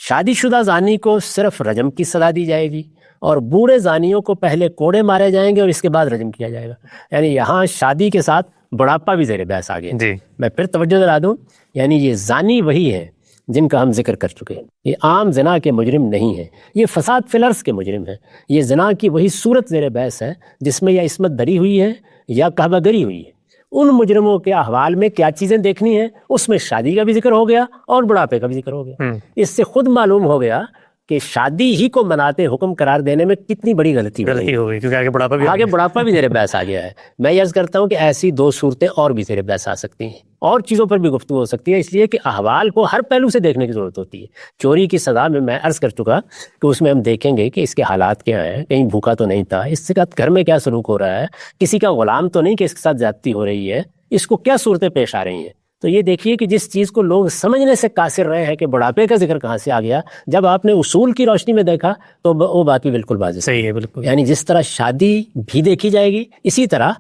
شادی شدہ زانی کو صرف رجم کی سزا دی جائے گی اور بوڑھے زانیوں کو پہلے کوڑے مارے جائیں گے اور اس کے بعد رجم کیا جائے گا۔ یعنی یہاں شادی کے ساتھ بڑھاپا بھی زیر بحث آ گیا۔ میں پھر توجہ دلا دوں، یعنی یہ زانی وہی ہے جن کا ہم ذکر کر چکے ہیں۔ یہ عام زنا کے مجرم نہیں ہیں، یہ فساد فی الارض کے مجرم ہیں۔ یہ زنا کی وہی صورت زیر بحث ہے جس میں یا عصمت دری ہوئی ہے یا کعبہ گری ہوئی ہے۔ ان مجرموں کے احوال میں کیا چیزیں دیکھنی ہیں، اس میں شادی کا بھی ذکر ہو گیا اور بڑھاپے کا بھی ذکر ہو گیا۔ اس سے خود معلوم ہو گیا کہ شادی ہی کو مناتے حکم قرار دینے میں کتنی بڑی غلطی ہو گئی، کیونکہ آگے بڑھاپا بھی زیر بحث آ گیا ہے۔ میں عرض کرتا ہوں کہ ایسی دو صورتیں اور بھی زیر بحث آ سکتی ہیں، اور چیزوں پر بھی گفتگو ہو سکتی ہے، اس لیے کہ احوال کو ہر پہلو سے دیکھنے کی ضرورت ہوتی ہے۔ چوری کی سزا میں عرض کر چکا کہ اس میں ہم دیکھیں گے کہ اس کے حالات کیا ہیں، کہیں بھوکا تو نہیں تھا، اس کے ساتھ گھر میں کیا سلوک ہو رہا ہے، کسی کا غلام تو نہیں کہ اس کے ساتھ زیادتی ہو رہی ہے، اس کو کیا صورتیں پیش آ رہی ہیں۔ تو یہ دیکھیے کہ جس چیز کو لوگ سمجھنے سے قاصر رہے ہیں کہ بڑھاپے کا ذکر کہاں سے آ گیا، جب آپ نے اصول کی روشنی میں دیکھا تو وہ بات بھی بالکل واضح صحیح ہے۔ بالکل، یعنی جس طرح شادی بھی دیکھی جائے گی، اسی طرح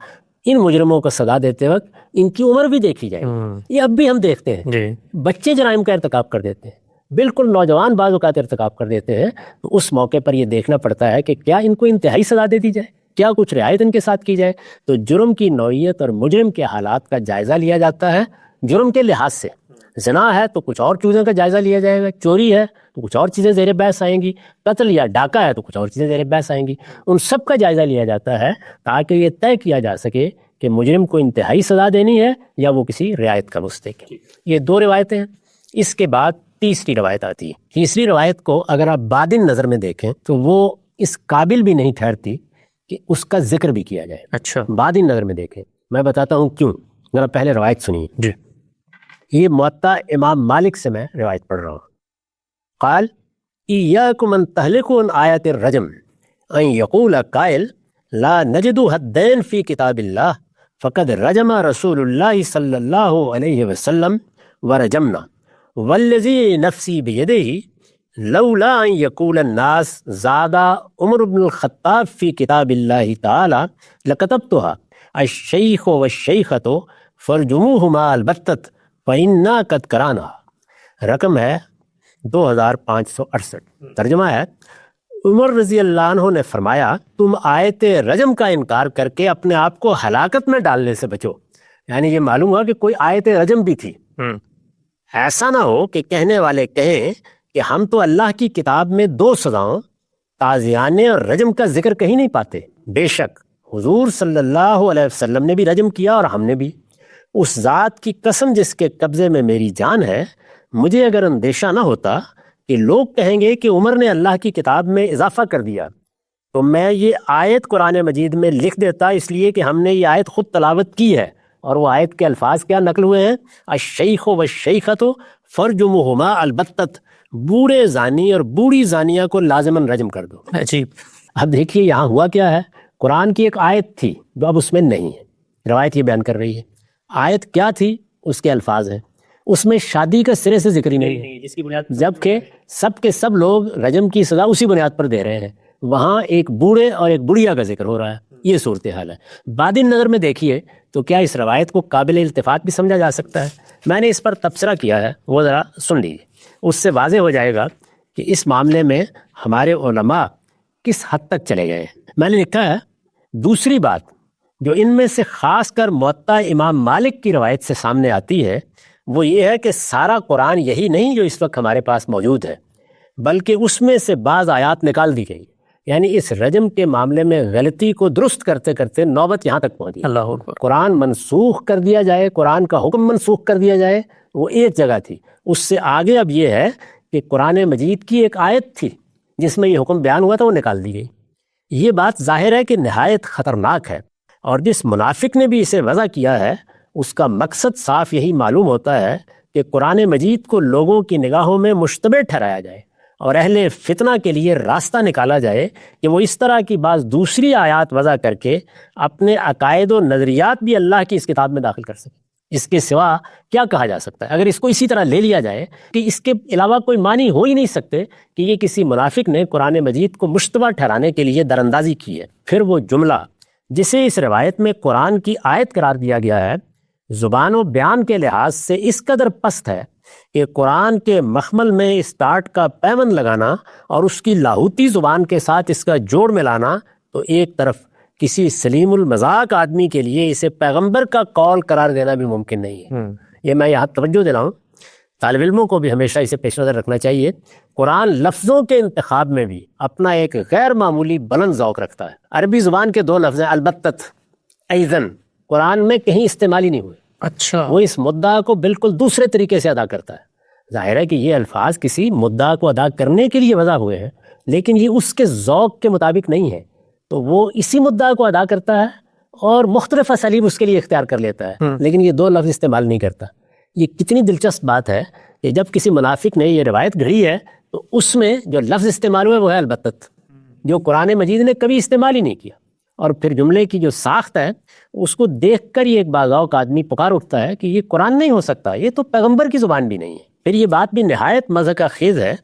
ان مجرموں کو سزا دیتے وقت ان کی عمر بھی دیکھی جائے گی۔ یہ اب بھی ہم دیکھتے ہیں، بچے جرائم کا ارتکاب کر دیتے ہیں، بالکل نوجوان بعض اوقات ارتکاب کر دیتے ہیں، تو اس موقع پر یہ دیکھنا پڑتا ہے کہ کیا ان کو انتہائی سزا دے دی جائے، کیا کچھ رعایت ان کے ساتھ کی جائے۔ تو جرم کی نوعیت اور مجرم کے حالات کا جائزہ لیا جاتا ہے جرم کے لحاظ سے۔ زنا ہے تو کچھ اور چیزوں کا جائزہ لیا جائے گا، چوری ہے تو کچھ اور چیزیں زیر بحث آئیں گی، قتل یا ڈاکہ ہے تو کچھ اور چیزیں زیر بحث آئیں گی۔ ان سب کا جائزہ لیا جاتا ہے تاکہ یہ طے کیا جا سکے کہ مجرم کو انتہائی سزا دینی ہے یا وہ کسی رعایت کا مستحق ہے۔ یہ دو روایتیں ہیں۔ اس کے بعد تیسری روایت آتی ہے۔ تیسری روایت کو اگر آپ بعدین نظر میں دیکھیں تو وہ اس قابل بھی نہیں ٹھہرتی کہ اس کا ذکر بھی کیا جائے۔ اچھا، بعدین نظر میں دیکھیں، میں بتاتا ہوں کیوں۔ ذرا پہلے روایت سنیے جی۔ یہ موطا امام مالک سے میں روایت پڑھ رہا ہوں۔ قال ایاکم ان تہلکوا عن آیت الرجم ان یقول قائل لا نجد حدین فی کتاب اللہ فقد رجم رسول اللہ صلی اللہ علیہ وسلم ورجمنا والذی نفسی بیدہ لولا ان یقول الناس زاد عمر بن الخطاب فی کتاب اللہ تعالی لکتبتها الشیخ والشیخۃ فرجموہما البتۃ فإنا قد کرانا۔ رقم ہے 2568۔ ترجمہ ہے، عمر رضی اللہ عنہ نے فرمایا تم آیت رجم کا انکار کر کے اپنے آپ کو ہلاکت میں ڈالنے سے بچو۔ یعنی یہ معلوم ہوا کہ کوئی آیت رجم بھی تھی۔ ایسا نہ ہو کہ کہنے والے کہیں کہ ہم تو اللہ کی کتاب میں دو سزاؤں تعزیانے اور رجم کا ذکر کہیں نہیں پاتے۔ بے شک حضور صلی اللہ علیہ وسلم نے بھی رجم کیا اور ہم نے بھی۔ اس ذات کی قسم جس کے قبضے میں میری جان ہے، مجھے اگر اندیشہ نہ ہوتا کہ لوگ کہیں گے کہ عمر نے اللہ کی کتاب میں اضافہ کر دیا تو میں یہ آیت قرآن مجید میں لکھ دیتا، اس لیے کہ ہم نے یہ آیت خود تلاوت کی ہے اور وہ آیت کے الفاظ کیا نقل ہوئے ہیں، الشیخ والشیخۃ فرجموہما البتۃ، بوڑھے زانی اور بوڑھی زانیہ کو لازماً رجم کر دو۔ عجیب۔ اب دیکھیے یہاں ہوا کیا ہے، قرآن کی ایک آیت تھی جو اب اس میں نہیں ہے، روایت یہ بیان کر رہی ہے۔ آیت کیا تھی، اس کے الفاظ ہیں، اس میں شادی کا سرے سے ذکر ہی نہیں ہے، جس کی بنیاد جبکہ سب کے سب لوگ رجم کی سزا اسی بنیاد پر دے رہے ہیں۔ وہاں ایک بوڑھے اور ایک بڑھیا کا ذکر ہو رہا ہے، یہ صورتحال ہے۔ بعدین نظر میں دیکھیے تو کیا اس روایت کو قابل التفات بھی سمجھا جا سکتا ہے؟ میں نے اس پر تبصرہ کیا ہے، وہ ذرا سن لیجیے، اس سے واضح ہو جائے گا کہ اس معاملے میں ہمارے علماء کس حد تک چلے گئے ہیں۔ میں نے لکھا ہے، دوسری بات جو ان میں سے خاص کر موطا امام مالک کی روایت سے سامنے آتی ہے وہ یہ ہے کہ سارا قرآن یہی نہیں جو اس وقت ہمارے پاس موجود ہے، بلکہ اس میں سے بعض آیات نکال دی گئی. یعنی اس رجم کے معاملے میں غلطی کو درست کرتے کرتے نوبت یہاں تک پہنچی. اللہ اکبر. قرآن منسوخ کر دیا جائے، قرآن کا حکم منسوخ کر دیا جائے، وہ ایک جگہ تھی. اس سے آگے اب یہ ہے کہ قرآن مجید کی ایک آیت تھی جس میں یہ حکم بیان ہوا تھا، وہ نکال دی گئی. یہ بات ظاہر ہے کہ نہایت خطرناک ہے، اور جس منافق نے بھی اسے وضع کیا ہے اس کا مقصد صاف یہی معلوم ہوتا ہے کہ قرآن مجید کو لوگوں کی نگاہوں میں مشتبہ ٹھہرایا جائے اور اہل فتنہ کے لیے راستہ نکالا جائے کہ وہ اس طرح کی بعض دوسری آیات وضع کر کے اپنے عقائد و نظریات بھی اللہ کی اس کتاب میں داخل کر سکیں. اس کے سوا کیا کہا جا سکتا ہے؟ اگر اس کو اسی طرح لے لیا جائے کہ اس کے علاوہ کوئی معنی ہو ہی نہیں سکتے کہ یہ کسی منافق نے قرآن مجید کو مشتبہ ٹھہرانے کے لیے دراندازی کی ہے. پھر وہ جملہ جسے اس روایت میں قرآن کی آیت قرار دیا گیا ہے زبان و بیان کے لحاظ سے اس قدر پست ہے کہ قرآن کے مخمل میں اس ٹاٹ کا پیمن لگانا اور اس کی لاہوتی زبان کے ساتھ اس کا جوڑ ملانا تو ایک طرف کسی سلیم المذاق آدمی کے لیے اسے پیغمبر کا قول قرار دینا بھی ممکن نہیں ہے. یہ میں یہاں توجہ دلاؤں، طالب علموں کو بھی ہمیشہ اسے پیش نظر رکھنا چاہیے. قرآن لفظوں کے انتخاب میں بھی اپنا ایک غیر معمولی بلند ذوق رکھتا ہے. عربی زبان کے دو لفظ ہیں البتت، ایذن، قرآن میں کہیں استعمال ہی نہیں ہوئے. اچھا. وہ اس مدعا کو بالکل دوسرے طریقے سے ادا کرتا ہے. ظاہر ہے کہ یہ الفاظ کسی مدعا کو ادا کرنے کے لیے وضع ہوئے ہیں، لیکن یہ اس کے ذوق کے مطابق نہیں ہے، تو وہ اسی مدعا کو ادا کرتا ہے اور مختلف اسالیب اس کے لیے اختیار کر لیتا ہے، لیکن یہ دو لفظ استعمال نہیں کرتا. یہ کتنی دلچسپ بات ہے کہ جب کسی منافق نے یہ روایت گھڑی ہے تو اس میں جو لفظ استعمال ہوئے وہ ہے البتت، جو قرآن مجید نے کبھی استعمال ہی نہیں کیا. اور پھر جملے کی جو ساخت ہے اس کو دیکھ کر یہ ایک باذوق آدمی پکار اٹھتا ہے کہ یہ قرآن نہیں ہو سکتا، یہ تو پیغمبر کی زبان بھی نہیں ہے. پھر یہ بات بھی نہایت مضحکہ خیز ہے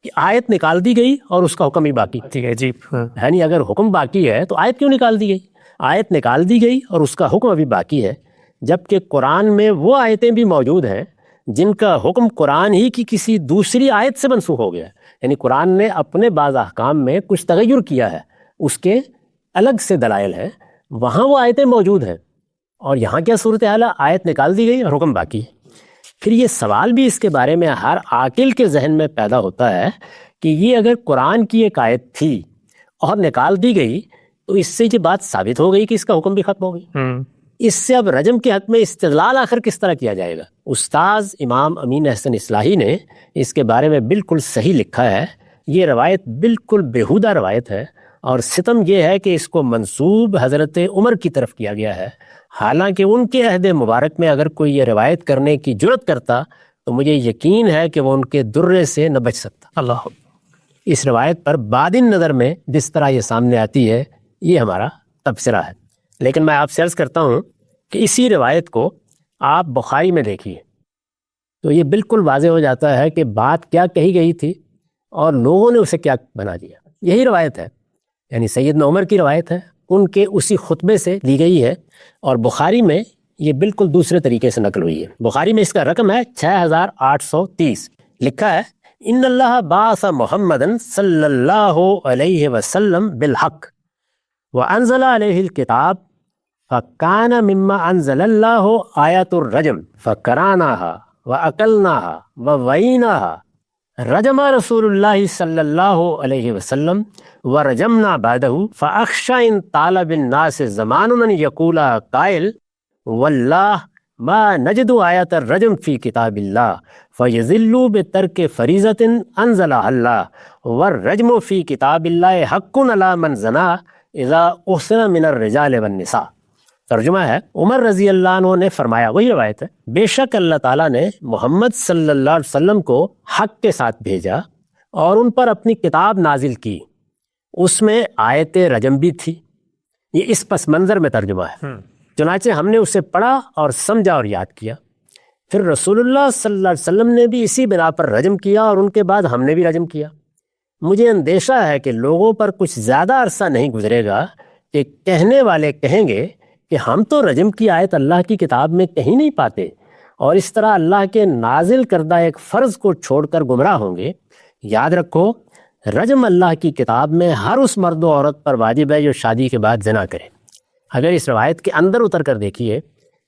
کہ آیت نکال دی گئی اور اس کا حکم ہی باقی. ٹھیک ہے جی. یعنی اگر حکم باقی ہے تو آیت کیوں نکال دی گئی؟ آیت نکال دی گئی اور اس کا حکم ابھی باقی ہے، جبکہ قرآن میں وہ آیتیں بھی موجود ہیں جن کا حکم قرآن ہی کی کسی دوسری آیت سے منسوخ ہو گیا ہے. یعنی قرآن نے اپنے بعض احکام میں کچھ تغیر کیا ہے، اس کے الگ سے دلائل ہیں، وہاں وہ آیتیں موجود ہیں. اور یہاں کیا صورتحال ہے؟ آیت نکال دی گئی اور حکم باقی ہے. پھر یہ سوال بھی اس کے بارے میں ہر عاقل کے ذہن میں پیدا ہوتا ہے کہ یہ اگر قرآن کی ایک آیت تھی اور نکال دی گئی تو اس سے یہ بات ثابت ہو گئی کہ اس کا حکم بھی ختم ہو گئی. اس سے اب رجم کے حق میں استدلال آخر کس طرح کیا جائے گا؟ استاذ امام امین احسن اصلاحی نے اس کے بارے میں بالکل صحیح لکھا ہے. یہ روایت بالکل بیہودہ روایت ہے، اور ستم یہ ہے کہ اس کو منسوب حضرت عمر کی طرف کیا گیا ہے، حالانکہ ان کے عہد مبارک میں اگر کوئی یہ روایت کرنے کی جرت کرتا تو مجھے یقین ہے کہ وہ ان کے درے سے نہ بچ سکتا. اللہ. اس روایت پر بعدین نظر میں جس طرح یہ سامنے آتی ہے یہ ہمارا تبصرہ ہے. لیکن میں آپ سے عرض کرتا ہوں کہ اسی روایت کو آپ بخاری میں دیکھیے تو یہ بالکل واضح ہو جاتا ہے کہ بات کیا کہی گئی تھی اور لوگوں نے اسے کیا بنا دیا. یہی روایت ہے، یعنی سیدنا عمر کی روایت ہے، ان کے اسی خطبے سے لی گئی ہے، اور بخاری میں یہ بالکل دوسرے طریقے سے نقل ہوئی ہے. بخاری میں اس کا رقم ہے 6830. لکھا ہے ان اللہ بعث محمدً صلی اللہ علیہ وسلم بالحق وانزل علیہ الکتاب فکان مما انزل اللہ آیات الرجم فقراناها واکلناها وویناها رجم رسول اللہ صلی اللہ علیہ وسلم ورجمنا بعدہ فاخشى ان طالب الناس زمان ان یقول قائل واللہ ما نجد آیات الرجم فی کتاب اللہ فیذلوا بترک فریضۃ انزلها اللہ والرجم فی کتاب اللہ حق علی من زنا اذا احسن من الرجال والنساء. ترجمہ ہے عمر رضی اللہ عنہ نے فرمایا، وہی روایت ہے، بے شک اللہ تعالیٰ نے محمد صلی اللہ علیہ وسلم کو حق کے ساتھ بھیجا اور ان پر اپنی کتاب نازل کی، اس میں آیت رجم بھی تھی. یہ اس پس منظر میں ترجمہ ہے. چنانچہ ہم نے اسے پڑھا اور سمجھا اور یاد کیا. پھر رسول اللہ صلی اللہ علیہ وسلم نے بھی اسی بنا پر رجم کیا اور ان کے بعد ہم نے بھی رجم کیا. مجھے اندیشہ ہے کہ لوگوں پر کچھ زیادہ عرصہ نہیں گزرے گا کہ کہنے والے کہیں گے کہ ہم تو رجم کی آیت اللہ کی کتاب میں کہیں نہیں پاتے، اور اس طرح اللہ کے نازل کردہ ایک فرض کو چھوڑ کر گمراہ ہوں گے. یاد رکھو، رجم اللہ کی کتاب میں ہر اس مرد و عورت پر واجب ہے جو شادی کے بعد زنا کرے. اگر اس روایت کے اندر اتر کر دیکھیے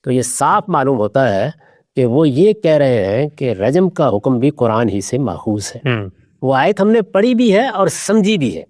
تو یہ صاف معلوم ہوتا ہے کہ وہ یہ کہہ رہے ہیں کہ رجم کا حکم بھی قرآن ہی سے ماخوذ ہے. وہ آیت ہم نے پڑھی بھی ہے اور سمجھی بھی ہے.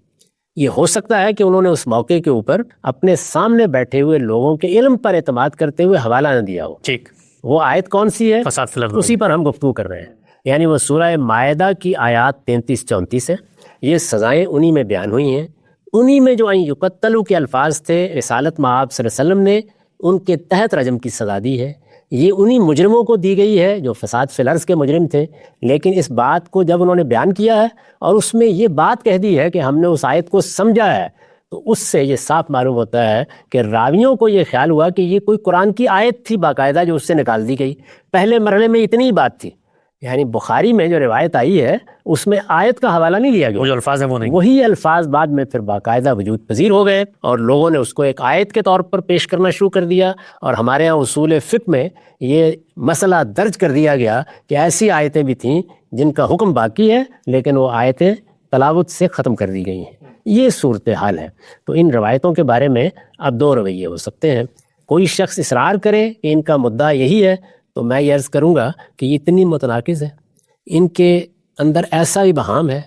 یہ ہو سکتا ہے کہ انہوں نے اس موقع کے اوپر اپنے سامنے بیٹھے ہوئے لوگوں کے علم پر اعتماد کرتے ہوئے حوالہ نہ دیا ہو. ٹھیک. وہ آیت کون سی ہے؟ فساد فی الارض. اسی پر ہم گفتگو کر رہے ہیں. یعنی وہ سورہ مائدہ کی آیات 33-34 ہے. یہ سزائیں انہی میں بیان ہوئی ہیں. انہی میں جو این یقتلوا کے الفاظ تھے، رسالت مآب صلی اللہ علیہ وسلم نے ان کے تحت رجم کی سزا دی ہے. یہ انہی مجرموں کو دی گئی ہے جو فساد فی الارض کے مجرم تھے. لیکن اس بات کو جب انہوں نے بیان کیا ہے اور اس میں یہ بات کہہ دی ہے کہ ہم نے اس آیت کو سمجھا ہے، تو اس سے یہ صاف معلوم ہوتا ہے کہ راویوں کو یہ خیال ہوا کہ یہ کوئی قرآن کی آیت تھی باقاعدہ جو اس سے نکال دی گئی. پہلے مرحلے میں اتنی ہی بات تھی. یعنی بخاری میں جو روایت آئی ہے اس میں آیت کا حوالہ نہیں لیا وہ گیا. جو الفاظ ہیں وہ نہیں. وہی الفاظ بعد میں پھر باقاعدہ وجود پذیر ہو گئے اور لوگوں نے اس کو ایک آیت کے طور پر پیش کرنا شروع کر دیا. اور ہمارے ہاں اصول فقہ میں یہ مسئلہ درج کر دیا گیا کہ ایسی آیتیں بھی تھیں جن کا حکم باقی ہے لیکن وہ آیتیں تلاوت سے ختم کر دی گئی ہیں. یہ صورتحال ہے. تو ان روایتوں کے بارے میں اب دو رویے ہو سکتے ہیں. کوئی شخص اصرار کرے کہ ان کا مدعا یہی ہے تو میں یہ عرض کروں گا کہ یہ اتنی متناقض ہے، ان کے اندر ایسا ابہام ہے،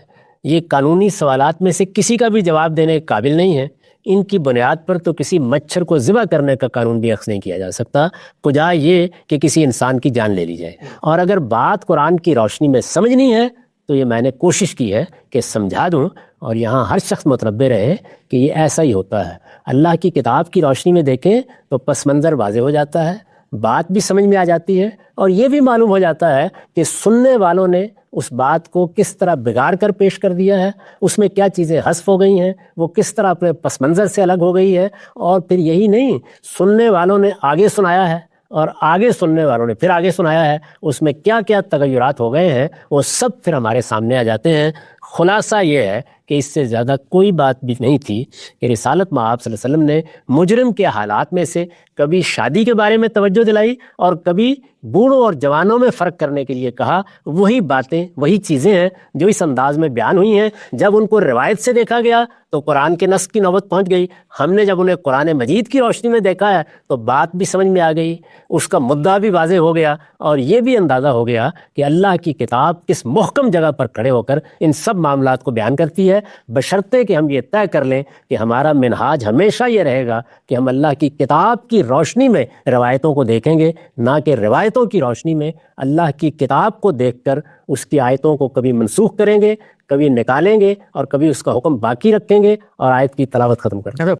یہ قانونی سوالات میں سے کسی کا بھی جواب دینے کے قابل نہیں ہے. ان کی بنیاد پر تو کسی مچھر کو ذبح کرنے کا قانون بھی اخذ نہیں کیا جا سکتا، کجا یہ کہ کسی انسان کی جان لے لی جائے. اور اگر بات قرآن کی روشنی میں سمجھنی ہے تو یہ میں نے کوشش کی ہے کہ سمجھا دوں اور یہاں ہر شخص متنبہ رہے کہ یہ ایسا ہی ہوتا ہے. اللہ کی کتاب کی روشنی میں دیکھیں تو پس منظر واضح ہو جاتا ہے، بات بھی سمجھ میں آ جاتی ہے اور یہ بھی معلوم ہو جاتا ہے کہ سننے والوں نے اس بات کو کس طرح بگاڑ کر پیش کر دیا ہے، اس میں کیا چیزیں حذف ہو گئی ہیں، وہ کس طرح اپنے پس منظر سے الگ ہو گئی ہے. اور پھر یہی نہیں، سننے والوں نے آگے سنایا ہے اور آگے سننے والوں نے پھر آگے سنایا ہے، اس میں کیا کیا تغیرات ہو گئے ہیں وہ سب پھر ہمارے سامنے آ جاتے ہیں. خلاصہ یہ ہے کہ اس سے زیادہ کوئی بات بھی نہیں تھی کہ رسالت مآب صلی اللہ علیہ وسلم نے مجرم کے حالات میں سے کبھی شادی کے بارے میں توجہ دلائی اور کبھی بوڑھوں اور جوانوں میں فرق کرنے کے لیے کہا. وہی باتیں وہی چیزیں ہیں جو اس انداز میں بیان ہوئی ہیں. جب ان کو روایت سے دیکھا گیا تو قرآن کے نص کی نوبت پہنچ گئی. ہم نے جب انہیں قرآن مجید کی روشنی میں دیکھا ہے تو بات بھی سمجھ میں آ گئی، اس کا مدعا بھی واضح ہو گیا اور یہ بھی اندازہ ہو گیا کہ اللہ کی کتاب کس محکم جگہ پر کھڑے ہو کر ان سب معاملات کو بیان کرتی ہے، بشرطے کہ ہم یہ طے کر لیں کہ ہمارا منہاج ہمیشہ یہ رہے گا کہ ہم اللہ کی کتاب کی روشنی میں روایتوں کو دیکھیں گے، نہ کہ روایتوں کی روشنی میں اللہ کی کتاب کو دیکھ کر اس کی آیتوں کو کبھی منسوخ کریں گے، کبھی نکالیں گے اور کبھی اس کا حکم باقی رکھیں گے اور آیت کی تلاوت ختم کر دیں گے.